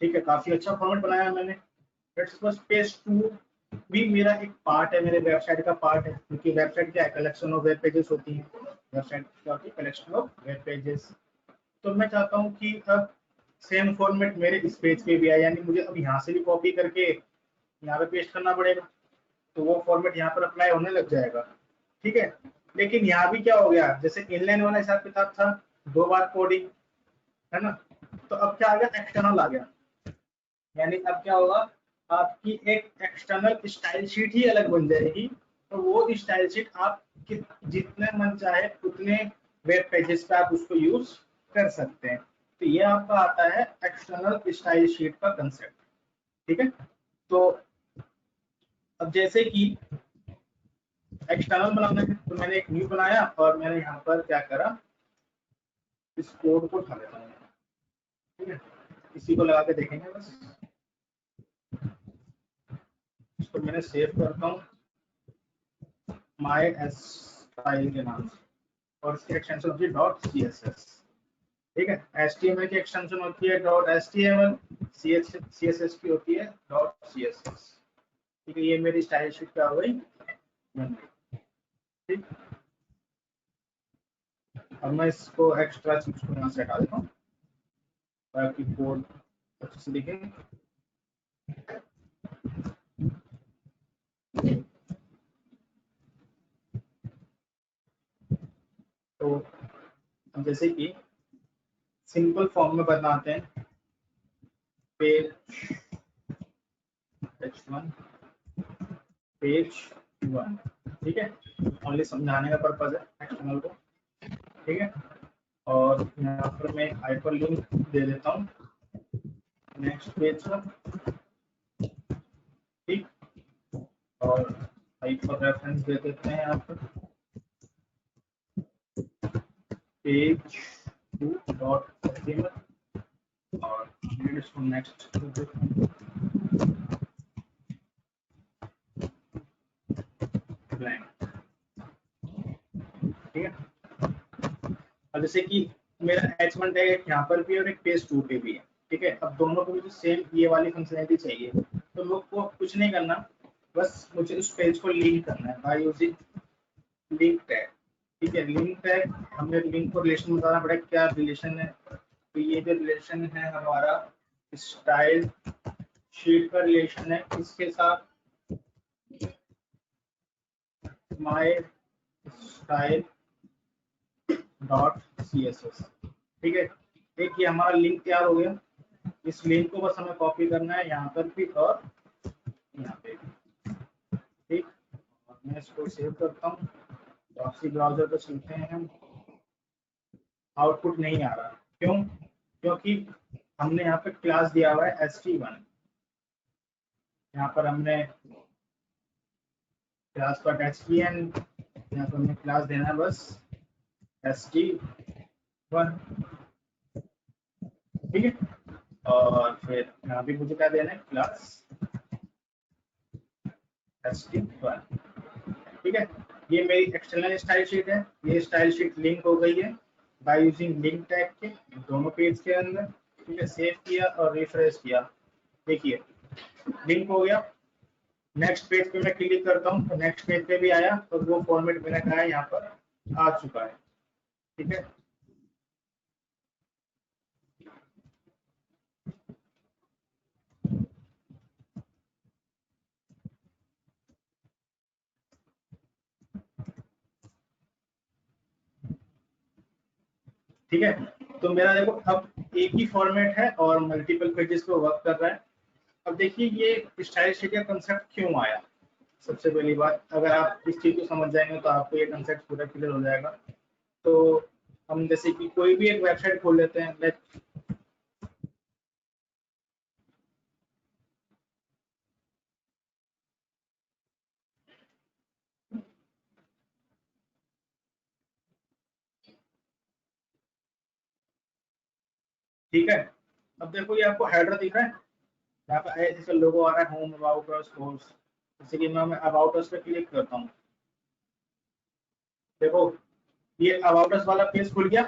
ठीक है, काफी अच्छा फॉर्मेट बनाया है मैंने। लेट्स सपोज पेज 2 भी मेरा एक पार्ट है, मेरे वेबसाइट का पार्ट है, क्योंकि वेबसाइट क्या है, कलेक्शन ऑफ वेब पेजेस होती है। वेबसाइट क्या होती है, कलेक्शन ऑफ वेब पेजेस। तो मैं चाहता हूँ कि अब सेम फॉर्मेट मेरे इस पेज पे भी आए, यानी मुझे अब यहाँ से भी कॉपी करके यहाँ पे पेस्ट करना पड़ेगा, तो वो फॉर्मेट यहाँ पर अप्लाई होने लग जाएगा, ठीक है। लेकिन यहाँ भी क्या हो गया, जैसे इनलाइन वाला हिसाब किताब था, 2 बार कोडिंग, है ना। तो अब क्या आ गया, एक्सटर्नल आ गया, यानी अब क्या होगा, आपकी एक एक्सटर्नल स्टाइल शीट ही अलग बन जाएगी। तो वो स्टाइल शीट आप जितने मन चाहे उतने वेब पेजेस पे आप उसको यूज कर सकते हैं। तो ये आपका आता है एक्सटर्नल स्टाइल शीट का कंसेप्ट, ठीक है। तो अब जैसे कि एक्सटर्नल बनाना है, तो मैंने एक न्यू बनाया और मैंने यहाँ पर क्या करा, इस कोड को उठा लेता हूँ, ठीक है, इसी को लगा के देखेंगे बस। मैंने सेव करता हूँ माई एस स्टाइल के नाम से, और इसकी एक्सटेंशन होती है डॉट सी एस एस। ठीक है, HTML की एक्सटेंशन होती है डॉट HTML, CSS की होती है डॉट CSS। ठीक है, ये मेरी स्टाइल शीट क्या हो गई, ठीक। अब मैं इसको एक्स्ट्रा चीज को यहाँ से हटा देता हूँ ताकि कोड अच्छे से दिखे। तो जैसे कि सिंपल फॉर्म में बनाते हैं, पेज H1 पेज 1, ठीक है, ओनली समझाने का पर्पज है एक्सटर्नल को, ठीक है। और यहाँ पर मैं हाइपर लिंक दे देता हूँ नेक्स्ट पेज का, ठीक। और हाइपर रेफरेंस दे देते हैं यहाँ पर पेज 2.html, और इसको नेक्स्ट ब्लैंक, ठीक है। अब जैसे कि मेरा H1 टैग यहाँ पर भी और एक पेज 2 पे भी है, ठीक है। अब दोनों को मुझे सेम ये वाली फंक्शनैलिटी चाहिए, तो लोग को कुछ नहीं करना, बस मुझे उस पेज को लिंक करना है बाय यूजिंग लिंक टैग, ठीक है। लिंक टैग हमें लिंक को रिलेशन बताना पड़ेगा, क्या रिलेशन है। तो ये जो रिलेशन है हमारा स्टाइल शीट का रिलेशन है इसके साथ माय स्टाइल डॉट CSS, ठीक है। एक ये हमारा लिंक तैयार हो गया, इस लिंक को बस हमें कॉपी करना है यहाँ पर भी और यहाँ पे भी, ठीक। और मैं इसको सेव करता हूँ, प्रॉक्सी ब्राउजर पर चलते हैं हम। आउटपुट नहीं आ रहा, क्यों? क्योंकि हमने यहाँ पे क्लास दिया हुआ है st1, यहाँ पर हमने क्लास को अटैच किया है, यहाँ पर हमें क्लास देना है बस st1, ठीक है। और फिर यहाँ भी मुझे क्या देना है, क्लास st1, ठीक है। ये मेरी एक्सटर्नल स्टाइल शीट है, ये स्टाइल शीट लिंक हो गई है बाय यूजिंग लिंक टैग के दोनों पेज के अंदर, ठीक है। सेव किया और रिफ्रेश किया, देखिए लिंक हो गया। नेक्स्ट पेज पे मैं क्लिक करता हूँ तो नेक्स्ट पेज पे भी आया और वो फॉर्मेट मैंने कहा है यहाँ पर आ चुका है, ठीक है। ठीक है, तो मेरा देखो अब एक ही फॉर्मेट है और मल्टीपल पेजेस पे वर्क कर रहा है। अब देखिए ये स्टाइल शीट का कंसेप्ट क्यों आया। सबसे पहली बात, अगर आप इस चीज को समझ जाएंगे तो आपको ये कंसेप्ट पूरा क्लियर हो जाएगा। तो हम जैसे कि कोई भी एक वेबसाइट खोल लेते हैं, ठीक है। अब देखो ये आपको हेडर दिख रहा है, यहाँ पे जैसे लोगो आ रहा है होम अबाउट अस कोर्स, जैसे कि मैं अबाउट अस पे क्लिक करता हूँ, देखो ये अबाउट अस वाला पेज खुल गया।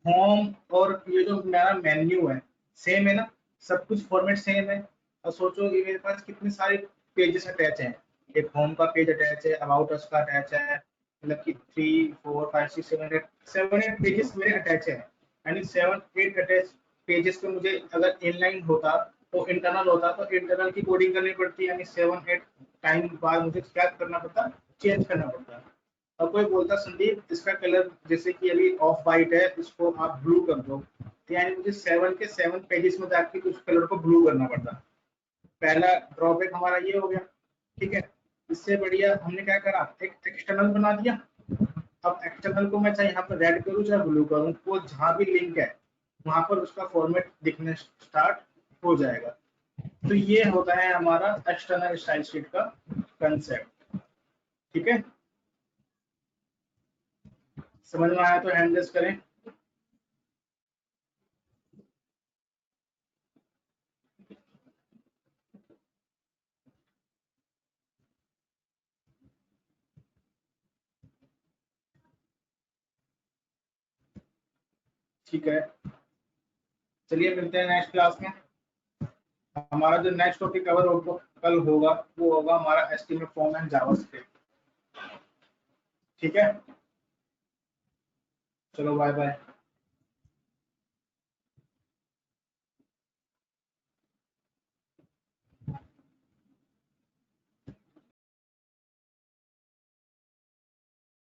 होम और ये जो मेरा मेन्यू है सेम है ना, सब कुछ फॉर्मेट सेम है। और सोचो कि मेरे पास कितने सारे पेजेस अटैच हैं, एक होम का पेज अटैच है, अबाउट अस का अटैच है, मतलब कि 3 4 5 6 7 8 पेजेस मेरे अटैच है। यानी 7 8 अटैच पेजेस पे मुझे अगर इनलाइन होता तो इंटरनल होता तो इंटरनल की कोडिंग करनी पड़ती, यानी 7 8 टाइम बाद मुझे क्या करना पड़ता, चेंज करना पड़ता। अब कोई बोलता संदीप इसका कलर जैसे कि अभी ऑफ वाइट है, इसको आप ब्लू कर दो, तो यानी मुझे 7 के 7 पेजेस में जाके उस कलर को ब्लू करना पड़ता। पहला ड्रॉबैक हमारा ये हो गया, ठीक है। इससे बढ़िया हमने क्या करा, एक एक्सटर्नल बना दिया। अब एक्सटर्नल को मैं चाहे यहाँ पर रेड करूँ चाहे ब्लू करूँ, वो जहाँ भी लिंक है वहां पर उसका फॉर्मेट दिखने स्टार्ट हो जाएगा। तो ये होता है हमारा एक्सटर्नल स्टाइल शीट का कंसेप्ट, ठीक है। समझ में आया तो हैंड रेस करें। ठीक है, चलिए मिलते हैं नेक्स्ट क्लास में। हमारा जो नेक्स्ट टॉपिक कवर कल होगा वो होगा हमारा एचटीएमएल फॉर्म एंड जावास्क्रिप्ट। ठीक है, चलो बाय बाय।